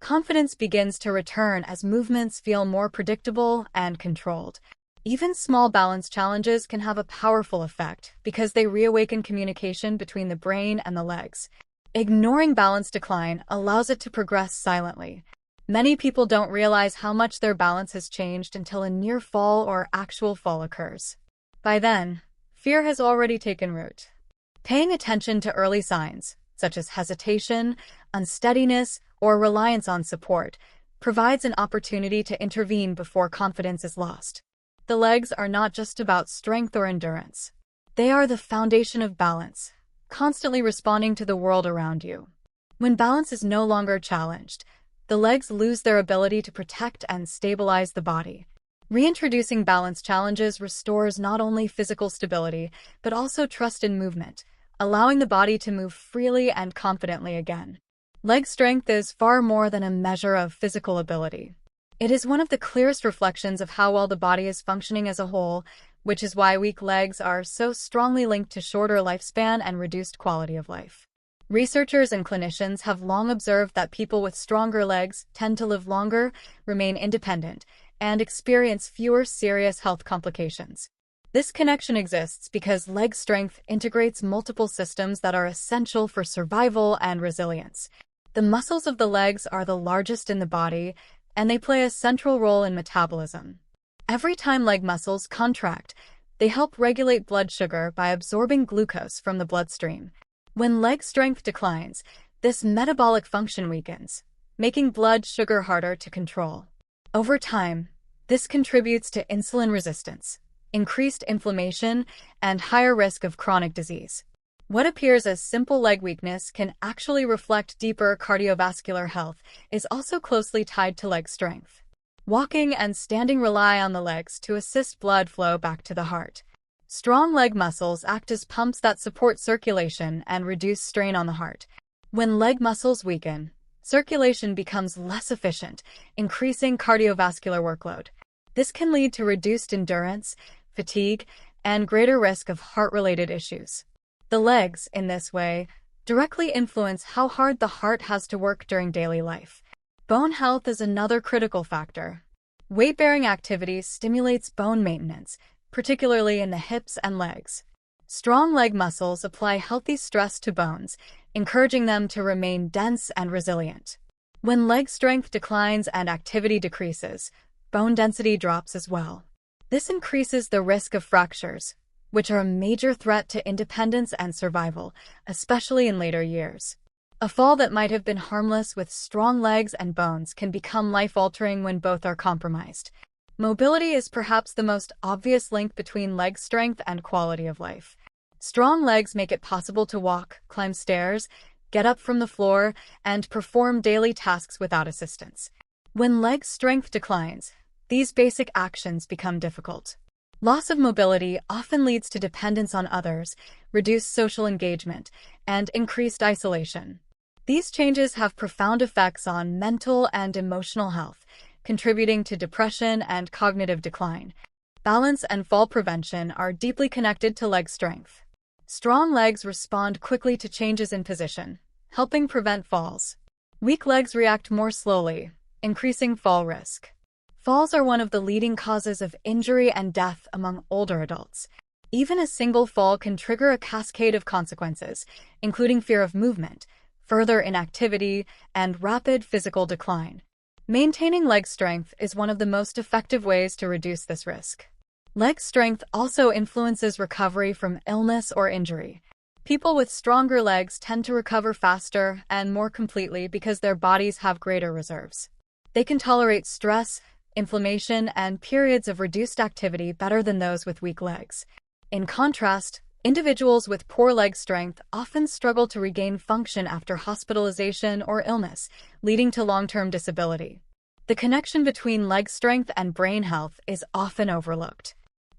Confidence begins to return as movements feel more predictable and controlled. Even small balance challenges can have a powerful effect because they reawaken communication between the brain and the legs. Ignoring balance decline allows it to progress silently. Many people don't realize how much their balance has changed until a near fall or actual fall occurs. By then, fear has already taken root. Paying attention to early signs, such as hesitation, unsteadiness, or reliance on support, provides an opportunity to intervene before confidence is lost. The legs are not just about strength or endurance. They are the foundation of balance, constantly responding to the world around you. When balance is no longer challenged, the legs lose their ability to protect and stabilize the body. Reintroducing balance challenges restores not only physical stability, but also trust in movement, allowing the body to move freely and confidently again. Leg strength is far more than a measure of physical ability. It is one of the clearest reflections of how well the body is functioning as a whole, which is why weak legs are so strongly linked to shorter lifespan and reduced quality of life. Researchers and clinicians have long observed that people with stronger legs tend to live longer, remain independent, and experience fewer serious health complications. This connection exists because leg strength integrates multiple systems that are essential for survival and resilience. The muscles of the legs are the largest in the body, and they play a central role in metabolism. Every time leg muscles contract, they help regulate blood sugar by absorbing glucose from the bloodstream. When leg strength declines, this metabolic function weakens, making blood sugar harder to control. Over time, this contributes to insulin resistance, increased inflammation, and higher risk of chronic disease. What appears as simple leg weakness can actually reflect deeper cardiovascular health is also closely tied to leg strength. Walking and standing rely on the legs to assist blood flow back to the heart. Strong leg muscles act as pumps that support circulation and reduce strain on the heart. When leg muscles weaken, circulation becomes less efficient, increasing cardiovascular workload. This can lead to reduced endurance, fatigue, and greater risk of heart-related issues. The legs, in this way, directly influence how hard the heart has to work during daily life. Bone health is another critical factor. Weight-bearing activity stimulates bone maintenance, particularly in the hips and legs. Strong leg muscles apply healthy stress to bones, encouraging them to remain dense and resilient. When leg strength declines and activity decreases, bone density drops as well. This increases the risk of fractures, which are a major threat to independence and survival, especially in later years. A fall that might have been harmless with strong legs and bones can become life-altering when both are compromised. Mobility is perhaps the most obvious link between leg strength and quality of life. Strong legs make it possible to walk, climb stairs, get up from the floor, and perform daily tasks without assistance. When leg strength declines, these basic actions become difficult. Loss of mobility often leads to dependence on others, reduced social engagement, and increased isolation. These changes have profound effects on mental and emotional health, contributing to depression and cognitive decline. Balance and fall prevention are deeply connected to leg strength. Strong legs respond quickly to changes in position, helping prevent falls. Weak legs react more slowly, increasing fall risk. Falls are one of the leading causes of injury and death among older adults. Even a single fall can trigger a cascade of consequences, including fear of movement, further inactivity, and rapid physical decline. Maintaining leg strength is one of the most effective ways to reduce this risk. Leg strength also influences recovery from illness or injury. People with stronger legs tend to recover faster and more completely because their bodies have greater reserves. They can tolerate stress, inflammation, and periods of reduced activity better than those with weak legs. In contrast, individuals with poor leg strength often struggle to regain function after hospitalization or illness, leading to long-term disability. The connection between leg strength and brain health is often overlooked.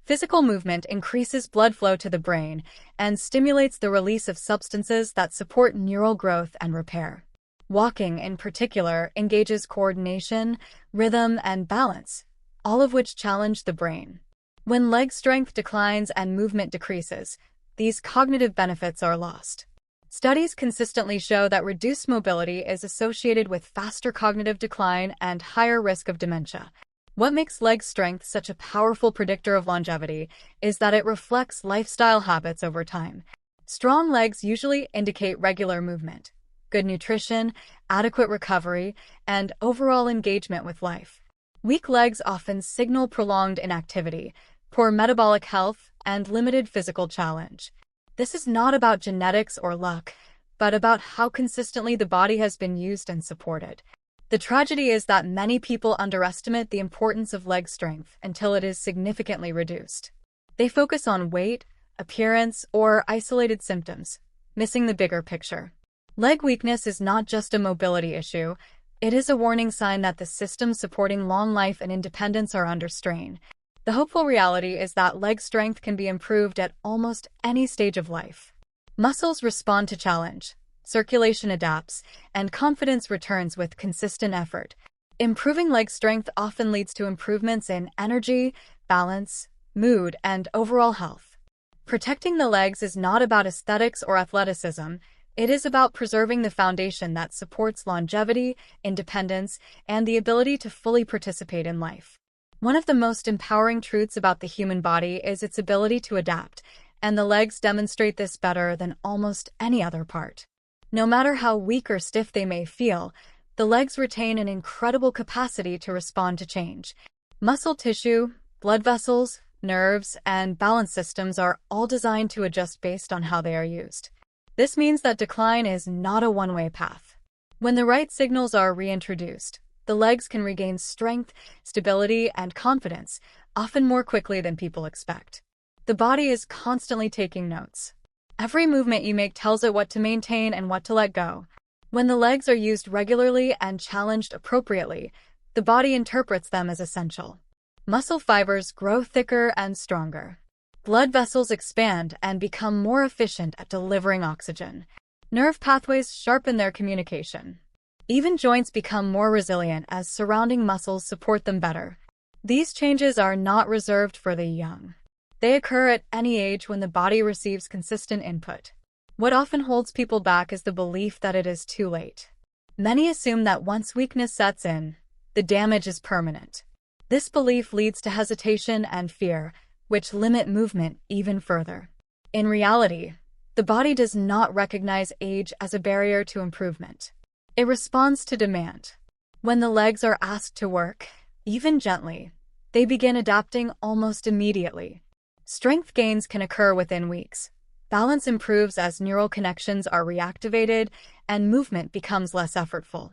Physical movement increases blood flow to the brain and stimulates the release of substances that support neural growth and repair. Walking, in particular, engages coordination, rhythm, and balance, all of which challenge the brain. When leg strength declines and movement decreases, these cognitive benefits are lost. Studies consistently show that reduced mobility is associated with faster cognitive decline and higher risk of dementia. What makes leg strength such a powerful predictor of longevity is that it reflects lifestyle habits over time. Strong legs usually indicate regular movement, good nutrition, adequate recovery, and overall engagement with life. Weak legs often signal prolonged inactivity, poor metabolic health, and limited physical challenge. This is not about genetics or luck, but about how consistently the body has been used and supported. The tragedy is that many people underestimate the importance of leg strength until it is significantly reduced. They focus on weight, appearance, or isolated symptoms, missing the bigger picture. Leg weakness is not just a mobility issue, it is a warning sign that the systems supporting long life and independence are under strain. The hopeful reality is that leg strength can be improved at almost any stage of life. Muscles respond to challenge, circulation adapts, and confidence returns with consistent effort. Improving leg strength often leads to improvements in energy, balance, mood, and overall health. Protecting the legs is not about aesthetics or athleticism. It is about preserving the foundation that supports longevity, independence, and the ability to fully participate in life. One of the most empowering truths about the human body is its ability to adapt, and the legs demonstrate this better than almost any other part. No matter how weak or stiff they may feel, the legs retain an incredible capacity to respond to change. Muscle tissue, blood vessels, nerves, and balance systems are all designed to adjust based on how they are used. This means that decline is not a one-way path. When the right signals are reintroduced, the legs can regain strength, stability, and confidence, often more quickly than people expect. The body is constantly taking notes. Every movement you make tells it what to maintain and what to let go. When the legs are used regularly and challenged appropriately, the body interprets them as essential. Muscle fibers grow thicker and stronger. Blood vessels expand and become more efficient at delivering oxygen. Nerve pathways sharpen their communication. Even joints become more resilient as surrounding muscles support them better. These changes are not reserved for the young. They occur at any age when the body receives consistent input. What often holds people back is the belief that it is too late. Many assume that once weakness sets in, the damage is permanent. This belief leads to hesitation and fear, which limit movement even further. In reality, the body does not recognize age as a barrier to improvement. It responds to demand. When the legs are asked to work, even gently, they begin adapting almost immediately. Strength gains can occur within weeks. Balance improves as neural connections are reactivated and movement becomes less effortful.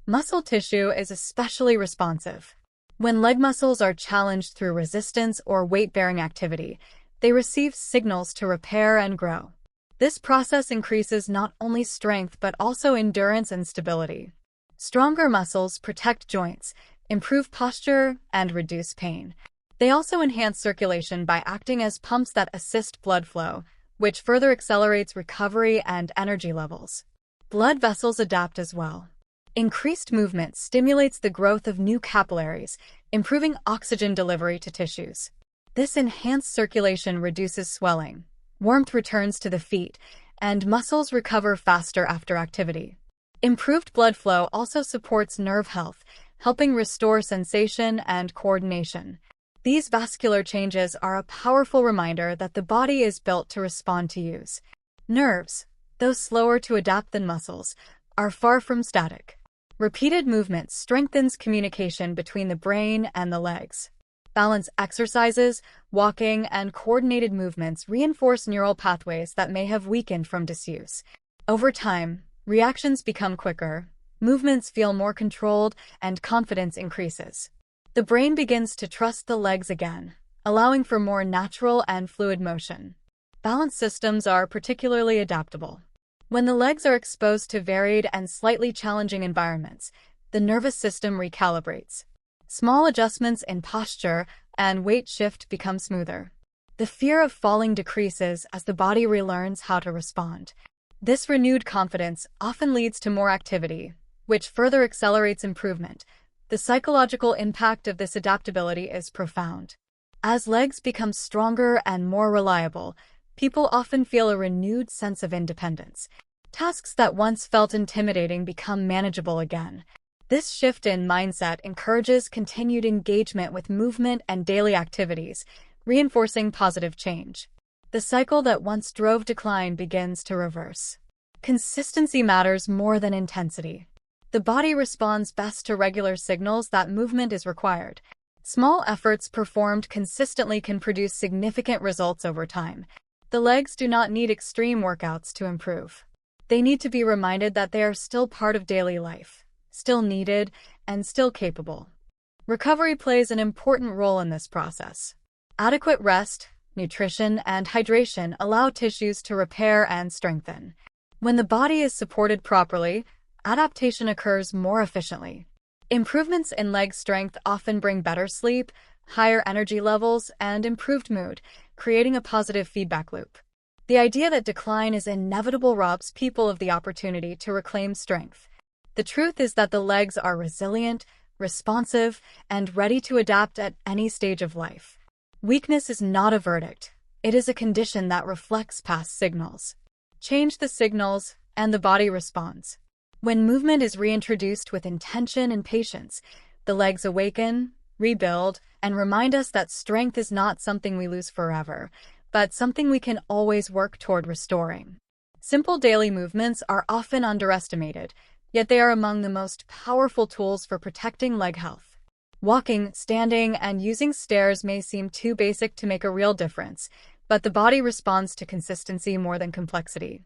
Muscle tissue is especially responsive. When leg muscles are challenged through resistance or weight-bearing activity, they receive signals to repair and grow. This process increases not only strength but also endurance and stability. Stronger muscles protect joints, improve posture, and reduce pain. They also enhance circulation by acting as pumps that assist blood flow, which further accelerates recovery and energy levels. Blood vessels adapt as well. Increased movement stimulates the growth of new capillaries, improving oxygen delivery to tissues. This enhanced circulation reduces swelling, warmth returns to the feet, and muscles recover faster after activity. Improved blood flow also supports nerve health, helping restore sensation and coordination. These vascular changes are a powerful reminder that the body is built to respond to use. Nerves, though slower to adapt than muscles, are far from static. Repeated movement strengthens communication between the brain and the legs. Balance exercises, walking, and coordinated movements reinforce neural pathways that may have weakened from disuse. Over time, reactions become quicker, movements feel more controlled, and confidence increases. The brain begins to trust the legs again, allowing for more natural and fluid motion. Balance systems are particularly adaptable. When the legs are exposed to varied and slightly challenging environments, the nervous system recalibrates. Small adjustments in posture and weight shift become smoother. The fear of falling decreases as the body relearns how to respond. This renewed confidence often leads to more activity, which further accelerates improvement. The psychological impact of this adaptability is profound. As legs become stronger and more reliable, people often feel a renewed sense of independence. Tasks that once felt intimidating become manageable again. This shift in mindset encourages continued engagement with movement and daily activities, reinforcing positive change. The cycle that once drove decline begins to reverse. Consistency matters more than intensity. The body responds best to regular signals that movement is required. Small efforts performed consistently can produce significant results over time. The legs do not need extreme workouts to improve. They need to be reminded that they are still part of daily life, still needed, and still capable. Recovery plays an important role in this process. Adequate rest, nutrition, and hydration allow tissues to repair and strengthen. When the body is supported properly, adaptation occurs more efficiently. Improvements in leg strength often bring better sleep, higher energy levels, and improved mood, creating a positive feedback loop. The idea that decline is inevitable robs people of the opportunity to reclaim strength. The truth is that the legs are resilient, responsive, and ready to adapt at any stage of life. Weakness is not a verdict. It is a condition that reflects past signals. Change the signals, and the body responds. When movement is reintroduced with intention and patience, the legs awaken, rebuild, and remind us that strength is not something we lose forever, but something we can always work toward restoring. Simple daily movements are often underestimated, yet they are among the most powerful tools for protecting leg health. Walking, standing, and using stairs may seem too basic to make a real difference, but the body responds to consistency more than complexity.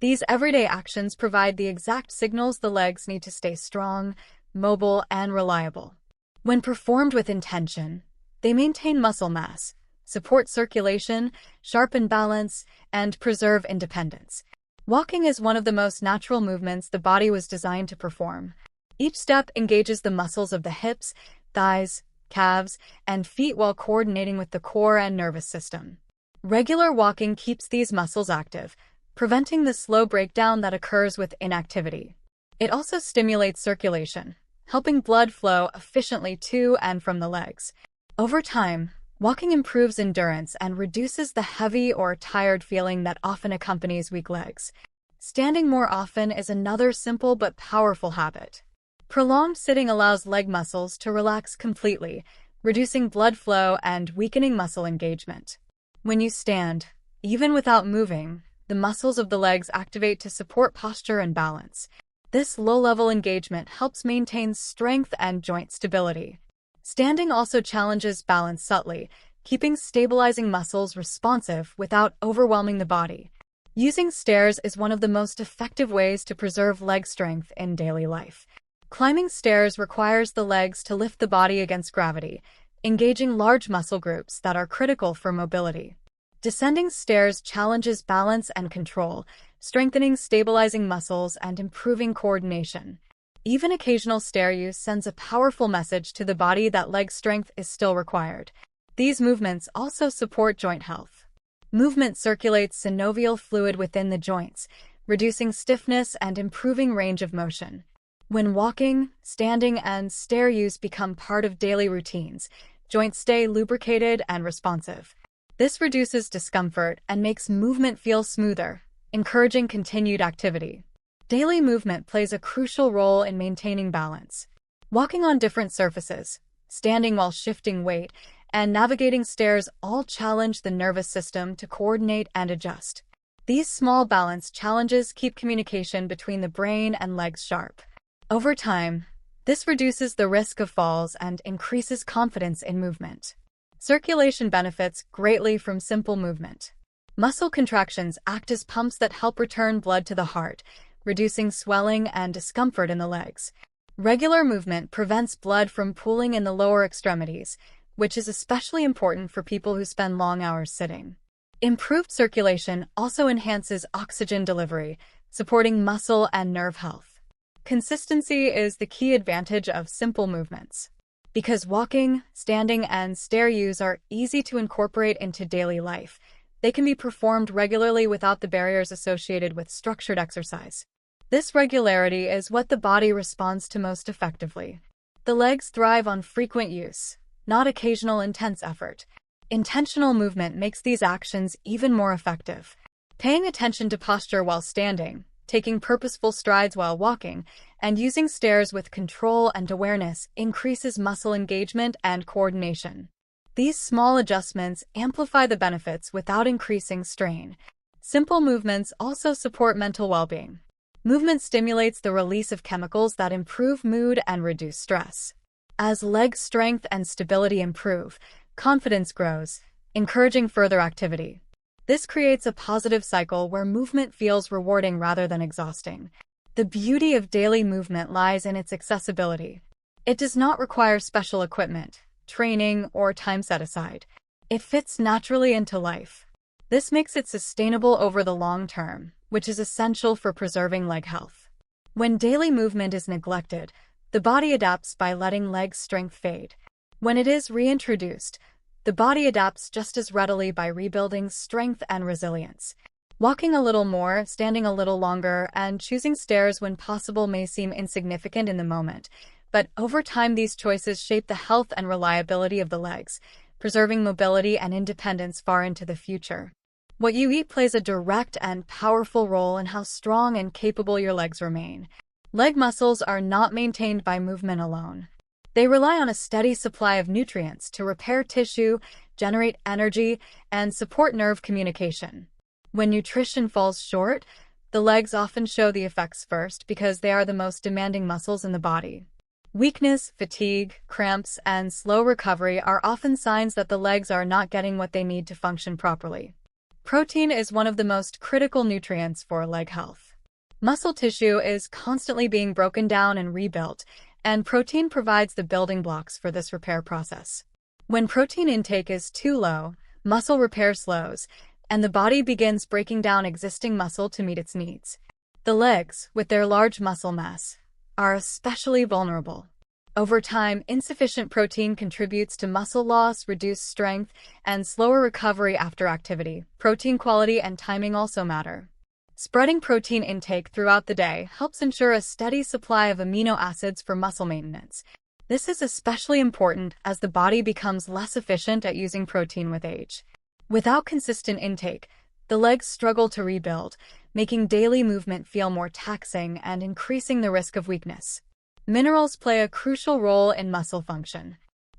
These everyday actions provide the exact signals the legs need to stay strong, mobile, and reliable. When performed with intention, they maintain muscle mass, support circulation, sharpen balance, and preserve independence. Walking is one of the most natural movements the body was designed to perform. Each step engages the muscles of the hips, thighs, calves, and feet while coordinating with the core and nervous system. Regular walking keeps these muscles active, preventing the slow breakdown that occurs with inactivity. It also stimulates circulation, helping blood flow efficiently to and from the legs. Over time, walking improves endurance and reduces the heavy or tired feeling that often accompanies weak legs. Standing more often is another simple but powerful habit. Prolonged sitting allows leg muscles to relax completely, reducing blood flow and weakening muscle engagement. When you stand, even without moving, the muscles of the legs activate to support posture and balance. This low-level engagement helps maintain strength and joint stability. Standing also challenges balance subtly, keeping stabilizing muscles responsive without overwhelming the body. Using stairs is one of the most effective ways to preserve leg strength in daily life. Climbing stairs requires the legs to lift the body against gravity, engaging large muscle groups that are critical for mobility. Descending stairs challenges balance and control, strengthening stabilizing muscles and improving coordination. Even occasional stair use sends a powerful message to the body that leg strength is still required. These movements also support joint health. Movement circulates synovial fluid within the joints, reducing stiffness and improving range of motion. When walking, standing, and stair use become part of daily routines, joints stay lubricated and responsive. This reduces discomfort and makes movement feel smoother, encouraging continued activity. Daily movement plays a crucial role in maintaining balance. Walking on different surfaces, standing while shifting weight, and navigating stairs all challenge the nervous system to coordinate and adjust. These small balance challenges keep communication between the brain and legs sharp. Over time, this reduces the risk of falls and increases confidence in movement. Circulation benefits greatly from simple movement. Muscle contractions act as pumps that help return blood to the heart, reducing swelling and discomfort in the legs. Regular movement prevents blood from pooling in the lower extremities, which is especially important for people who spend long hours sitting. Improved circulation also enhances oxygen delivery, supporting muscle and nerve health. Consistency is the key advantage of simple movements. Because walking, standing, and stair use are easy to incorporate into daily life, they can be performed regularly without the barriers associated with structured exercise. This regularity is what the body responds to most effectively. The legs thrive on frequent use, not occasional intense effort. Intentional movement makes these actions even more effective. Paying attention to posture while standing, taking purposeful strides while walking, and using stairs with control and awareness increases muscle engagement and coordination. These small adjustments amplify the benefits without increasing strain. Simple movements also support mental well-being. Movement stimulates the release of chemicals that improve mood and reduce stress. As leg strength and stability improve, confidence grows, encouraging further activity. This creates a positive cycle where movement feels rewarding rather than exhausting. The beauty of daily movement lies in its accessibility. It does not require special equipment, training, or time set aside. It fits naturally into life. This makes it sustainable over the long term, which is essential for preserving leg health. When daily movement is neglected, the body adapts by letting leg strength fade. When it is reintroduced, the body adapts just as readily by rebuilding strength and resilience. Walking a little more, standing a little longer, and choosing stairs when possible may seem insignificant in the moment, but over time these choices shape the health and reliability of the legs, preserving mobility and independence far into the future. What you eat plays a direct and powerful role in how strong and capable your legs remain. Leg muscles are not maintained by movement alone. They rely on a steady supply of nutrients to repair tissue, generate energy, and support nerve communication. When nutrition falls short, the legs often show the effects first because they are the most demanding muscles in the body. Weakness, fatigue, cramps, and slow recovery are often signs that the legs are not getting what they need to function properly. Protein is one of the most critical nutrients for leg health. Muscle tissue is constantly being broken down and rebuilt, and protein provides the building blocks for this repair process. When protein intake is too low, muscle repair slows, and the body begins breaking down existing muscle to meet its needs. The legs, with their large muscle mass, are especially vulnerable. Over time, insufficient protein contributes to muscle loss, reduced strength, and slower recovery after activity. Protein quality and timing also matter. Spreading protein intake throughout the day helps ensure a steady supply of amino acids for muscle maintenance. This is especially important as the body becomes less efficient at using protein with age. Without consistent intake, the legs struggle to rebuild, making daily movement feel more taxing and increasing the risk of weakness. Minerals play a crucial role in muscle function.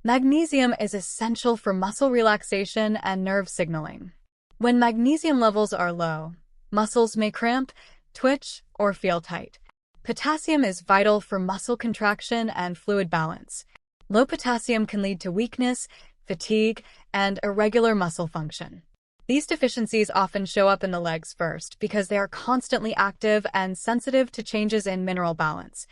Magnesium is essential for muscle relaxation and nerve signaling. When magnesium levels are low, muscles may cramp, twitch, or feel tight. Potassium is vital for muscle contraction and fluid balance. Low potassium can lead to weakness, fatigue, and irregular muscle function. These deficiencies often show up in the legs first because they are constantly active and sensitive to changes in mineral balance.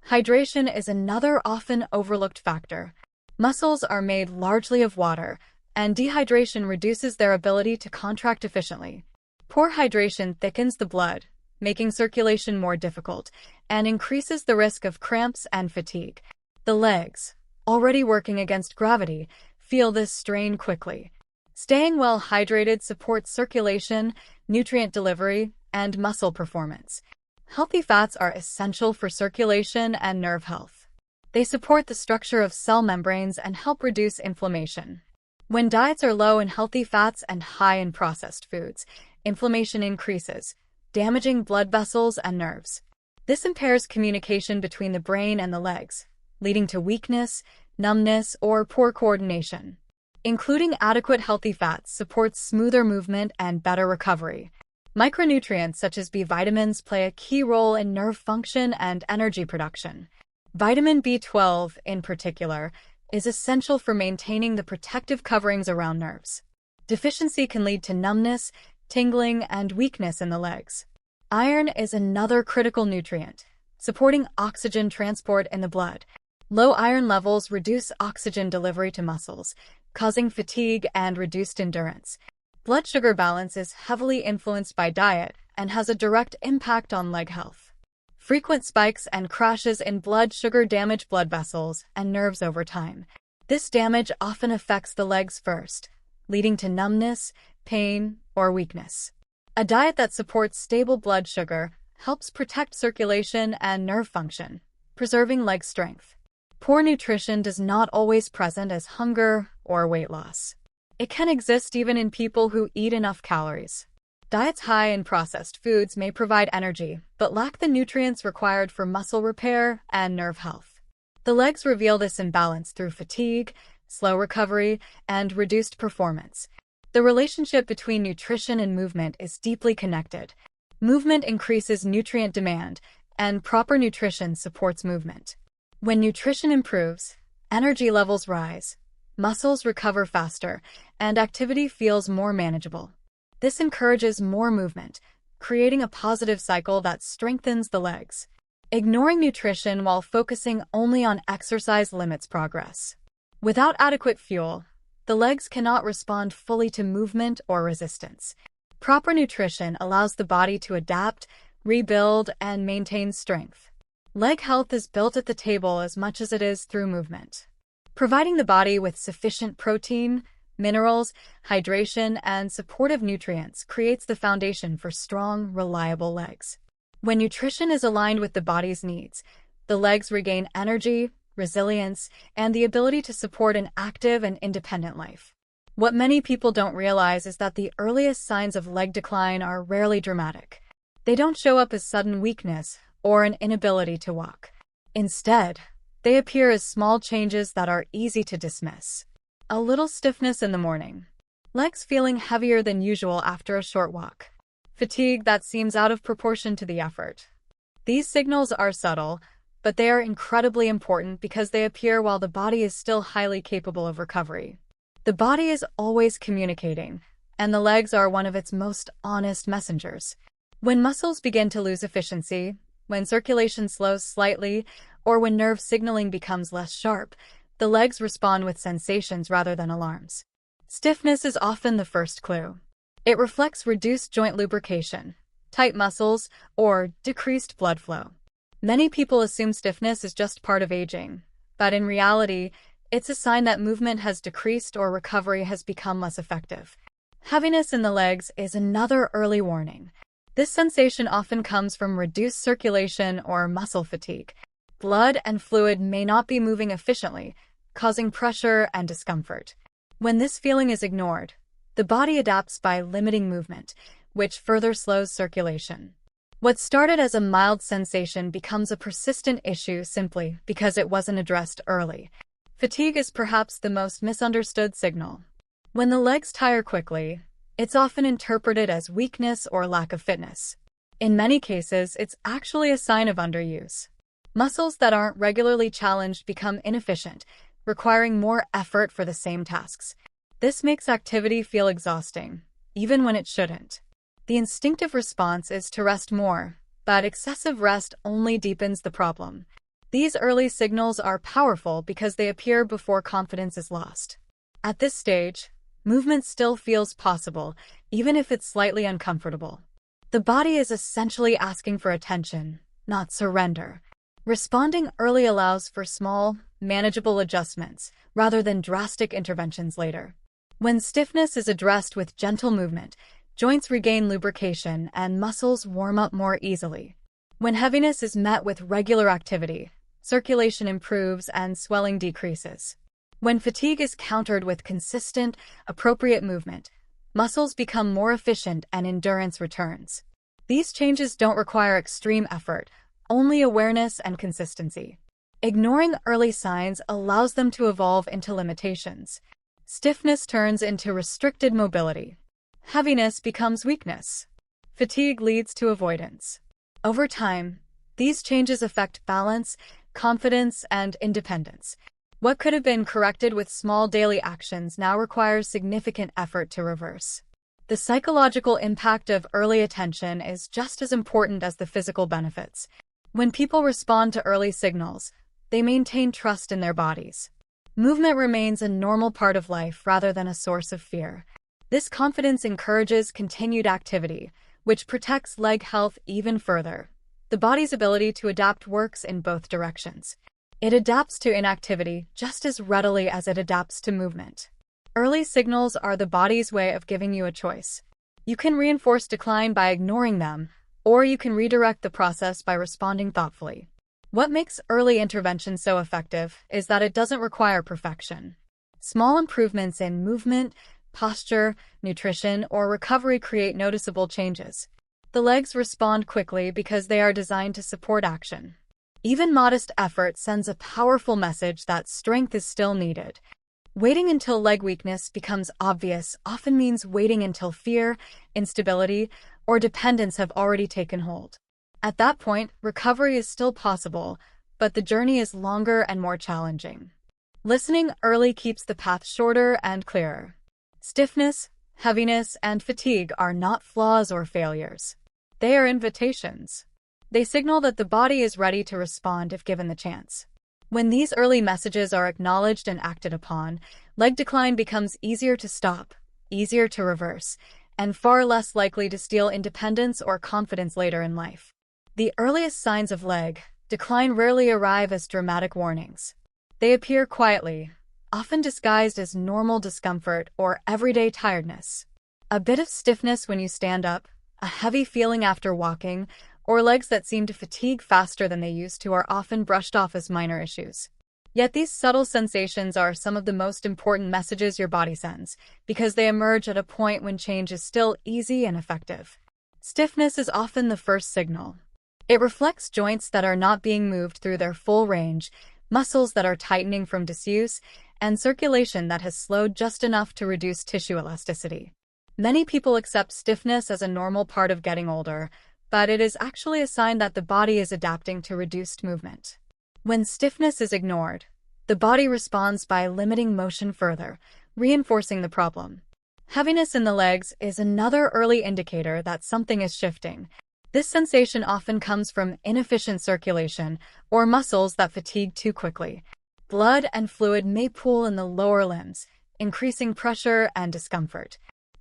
Hydration is another often overlooked factor. Muscles are made largely of water, and dehydration reduces their ability to contract efficiently. Poor hydration thickens the blood, making circulation more difficult, and increases the risk of cramps and fatigue. The legs, already working against gravity, feel this strain quickly. Staying well hydrated supports circulation, nutrient delivery, and muscle performance. Healthy fats are essential for circulation and nerve health. They support the structure of cell membranes and help reduce inflammation. When diets are low in healthy fats and high in processed foods, inflammation increases, damaging blood vessels and nerves. This impairs communication between the brain and the legs, leading to weakness, numbness, or poor coordination. Including adequate healthy fats supports smoother movement and better recovery. Micronutrients such as B vitamins play a key role in nerve function and energy production. Vitamin B12, in particular, is essential for maintaining the protective coverings around nerves. Deficiency can lead to numbness, tingling, and weakness in the legs. Iron is another critical nutrient, supporting oxygen transport in the blood. Low iron levels reduce oxygen delivery to muscles, causing fatigue and reduced endurance. Blood sugar balance is heavily influenced by diet and has a direct impact on leg health. Frequent spikes and crashes in blood sugar damage blood vessels and nerves over time. This damage often affects the legs first, leading to numbness, pain, or weakness. A diet that supports stable blood sugar helps protect circulation and nerve function, preserving leg strength. Poor nutrition does not always present as hunger or weight loss. It can exist even in people who eat enough calories. Diets high in processed foods may provide energy, but lack the nutrients required for muscle repair and nerve health. The legs reveal this imbalance through fatigue, slow recovery, and reduced performance. The relationship between nutrition and movement is deeply connected. Movement increases nutrient demand, and proper nutrition supports movement. When nutrition improves, energy levels rise, muscles recover faster, and activity feels more manageable. This encourages more movement, creating a positive cycle that strengthens the legs. Ignoring nutrition while focusing only on exercise limits progress. Without adequate fuel, the legs cannot respond fully to movement or resistance. Proper nutrition allows the body to adapt, rebuild, and maintain strength. Leg health is built at the table as much as it is through movement. Providing the body with sufficient protein, minerals, hydration, and supportive nutrients creates the foundation for strong, reliable legs. When nutrition is aligned with the body's needs, the legs regain energy, resilience, and the ability to support an active and independent life. What many people don't realize is that the earliest signs of leg decline are rarely dramatic. They don't show up as sudden weakness or an inability to walk. Instead, they appear as small changes that are easy to dismiss. A little stiffness in the morning, legs feeling heavier than usual after a short walk, fatigue that seems out of proportion to the effort. These signals are subtle, but they are incredibly important because they appear while the body is still highly capable of recovery. The body is always communicating, and the legs are one of its most honest messengers. When muscles begin to lose efficiency, when circulation slows slightly, or when nerve signaling becomes less sharp, the legs respond with sensations rather than alarms. Stiffness is often the first clue. It reflects reduced joint lubrication, tight muscles, or decreased blood flow. Many people assume stiffness is just part of aging, but in reality, it's a sign that movement has decreased or recovery has become less effective. Heaviness in the legs is another early warning. This sensation often comes from reduced circulation or muscle fatigue. Blood and fluid may not be moving efficiently, causing pressure and discomfort. When this feeling is ignored, the body adapts by limiting movement, which further slows circulation. What started as a mild sensation becomes a persistent issue simply because it wasn't addressed early. Fatigue is perhaps the most misunderstood signal. When the legs tire quickly, it's often interpreted as weakness or lack of fitness. In many cases, it's actually a sign of underuse. Muscles that aren't regularly challenged become inefficient, requiring more effort for the same tasks. This makes activity feel exhausting, even when it shouldn't. The instinctive response is to rest more, but excessive rest only deepens the problem. These early signals are powerful because they appear before confidence is lost. At this stage, movement still feels possible, even if it's slightly uncomfortable. The body is essentially asking for attention, not surrender. Responding early allows for small, manageable adjustments, rather than drastic interventions later. When stiffness is addressed with gentle movement, joints regain lubrication and muscles warm up more easily. When heaviness is met with regular activity, circulation improves and swelling decreases. When fatigue is countered with consistent, appropriate movement, muscles become more efficient and endurance returns. These changes don't require extreme effort, only awareness and consistency. Ignoring early signs allows them to evolve into limitations. Stiffness turns into restricted mobility. Heaviness becomes weakness. Fatigue leads to avoidance. Over time, these changes affect balance, confidence, and independence. What could have been corrected with small daily actions now requires significant effort to reverse. The psychological impact of early attention is just as important as the physical benefits. When people respond to early signals, they maintain trust in their bodies. Movement remains a normal part of life rather than a source of fear. This confidence encourages continued activity, which protects leg health even further. The body's ability to adapt works in both directions. It adapts to inactivity just as readily as it adapts to movement. Early signals are the body's way of giving you a choice. You can reinforce decline by ignoring them, or you can redirect the process by responding thoughtfully. What makes early intervention so effective is that it doesn't require perfection. Small improvements in movement, posture, nutrition, or recovery create noticeable changes. The legs respond quickly because they are designed to support action. Even modest effort sends a powerful message that strength is still needed. Waiting until leg weakness becomes obvious often means waiting until fear, instability, or dependence have already taken hold. At that point, recovery is still possible, but the journey is longer and more challenging. Listening early keeps the path shorter and clearer. Stiffness, heaviness, and fatigue are not flaws or failures. They are invitations. They signal that the body is ready to respond if given the chance. When these early messages are acknowledged and acted upon, leg decline becomes easier to stop, easier to reverse, and far less likely to steal independence or confidence later in life. The earliest signs of leg decline rarely arrive as dramatic warnings. They appear quietly, often disguised as normal discomfort or everyday tiredness. A bit of stiffness when you stand up, a heavy feeling after walking, or legs that seem to fatigue faster than they used to are often brushed off as minor issues. Yet these subtle sensations are some of the most important messages your body sends, because they emerge at a point when change is still easy and effective. Stiffness is often the first signal. It reflects joints that are not being moved through their full range, muscles that are tightening from disuse, and circulation that has slowed just enough to reduce tissue elasticity. Many people accept stiffness as a normal part of getting older, but it is actually a sign that the body is adapting to reduced movement. When stiffness is ignored, the body responds by limiting motion further, reinforcing the problem. Heaviness in the legs is another early indicator that something is shifting. This sensation often comes from inefficient circulation or muscles that fatigue too quickly. Blood and fluid may pool in the lower limbs, increasing pressure and discomfort.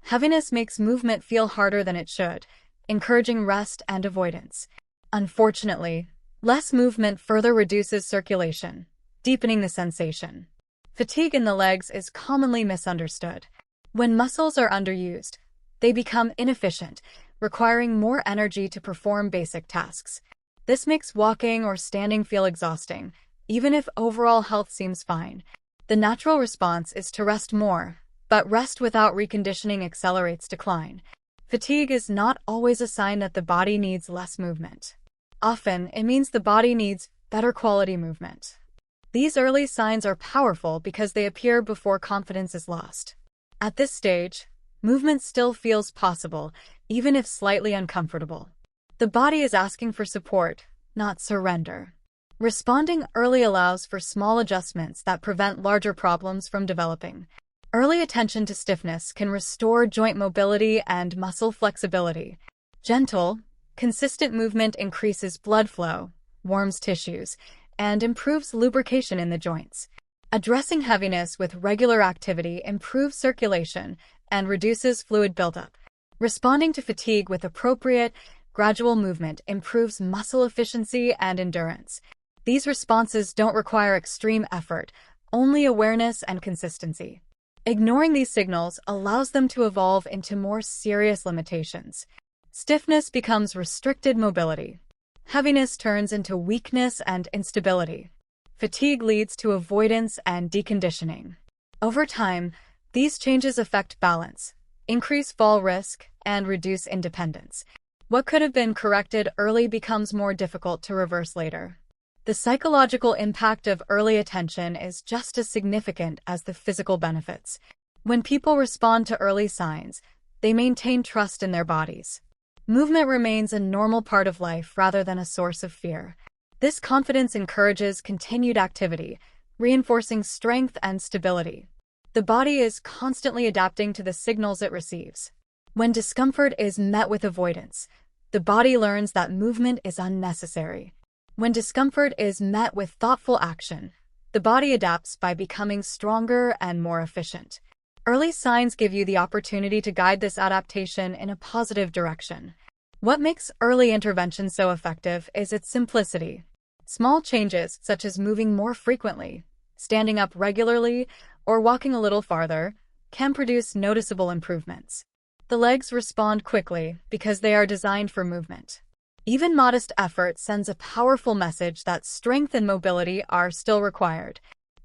Heaviness makes movement feel harder than it should, encouraging rest and avoidance. Unfortunately, less movement further reduces circulation, deepening the sensation. Fatigue in the legs is commonly misunderstood. When muscles are underused, they become inefficient, requiring more energy to perform basic tasks. This makes walking or standing feel exhausting, even if overall health seems fine. The natural response is to rest more, but rest without reconditioning accelerates decline. Fatigue is not always a sign that the body needs less movement. Often, it means the body needs better quality movement. These early signs are powerful because they appear before confidence is lost. At this stage, movement still feels possible, even if slightly uncomfortable. The body is asking for support, not surrender. Responding early allows for small adjustments that prevent larger problems from developing. Early attention to stiffness can restore joint mobility and muscle flexibility. Gentle, consistent movement increases blood flow, warms tissues, and improves lubrication in the joints. Addressing heaviness with regular activity improves circulation and reduces fluid buildup. Responding to fatigue with appropriate, gradual movement improves muscle efficiency and endurance. These responses don't require extreme effort, only awareness and consistency. Ignoring these signals allows them to evolve into more serious limitations. Stiffness becomes restricted mobility. Heaviness turns into weakness and instability. Fatigue leads to avoidance and deconditioning. Over time, these changes affect balance, increase fall risk, and reduce independence. What could have been corrected early becomes more difficult to reverse later. The psychological impact of early attention is just as significant as the physical benefits. When people respond to early signs, they maintain trust in their bodies. Movement remains a normal part of life rather than a source of fear. This confidence encourages continued activity, reinforcing strength and stability. The body is constantly adapting to the signals it receives. When discomfort is met with avoidance, the body learns that movement is unnecessary. When discomfort is met with thoughtful action, the body adapts by becoming stronger and more efficient. Early signs give you the opportunity to guide this adaptation in a positive direction. What makes early intervention so effective is its simplicity. Small changes, such as moving more frequently, standing up regularly, or walking a little farther, can produce noticeable improvements. The legs respond quickly because they are designed for movement. Even modest effort sends a powerful message that strength and mobility are still required.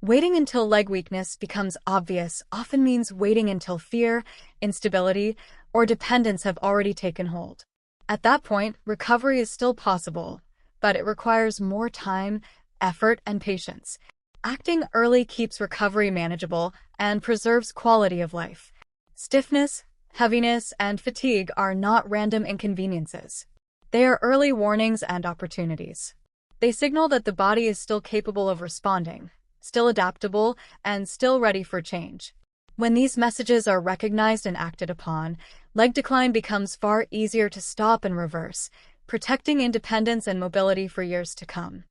Waiting until leg weakness becomes obvious often means waiting until fear, instability, or dependence have already taken hold. At that point, recovery is still possible, but it requires more time, effort, and patience. Acting early keeps recovery manageable and preserves quality of life. Stiffness, heaviness, and fatigue are not random inconveniences. They are early warnings and opportunities. They signal that the body is still capable of responding, still adaptable, and still ready for change. When these messages are recognized and acted upon, leg decline becomes far easier to stop and reverse, protecting independence and mobility for years to come.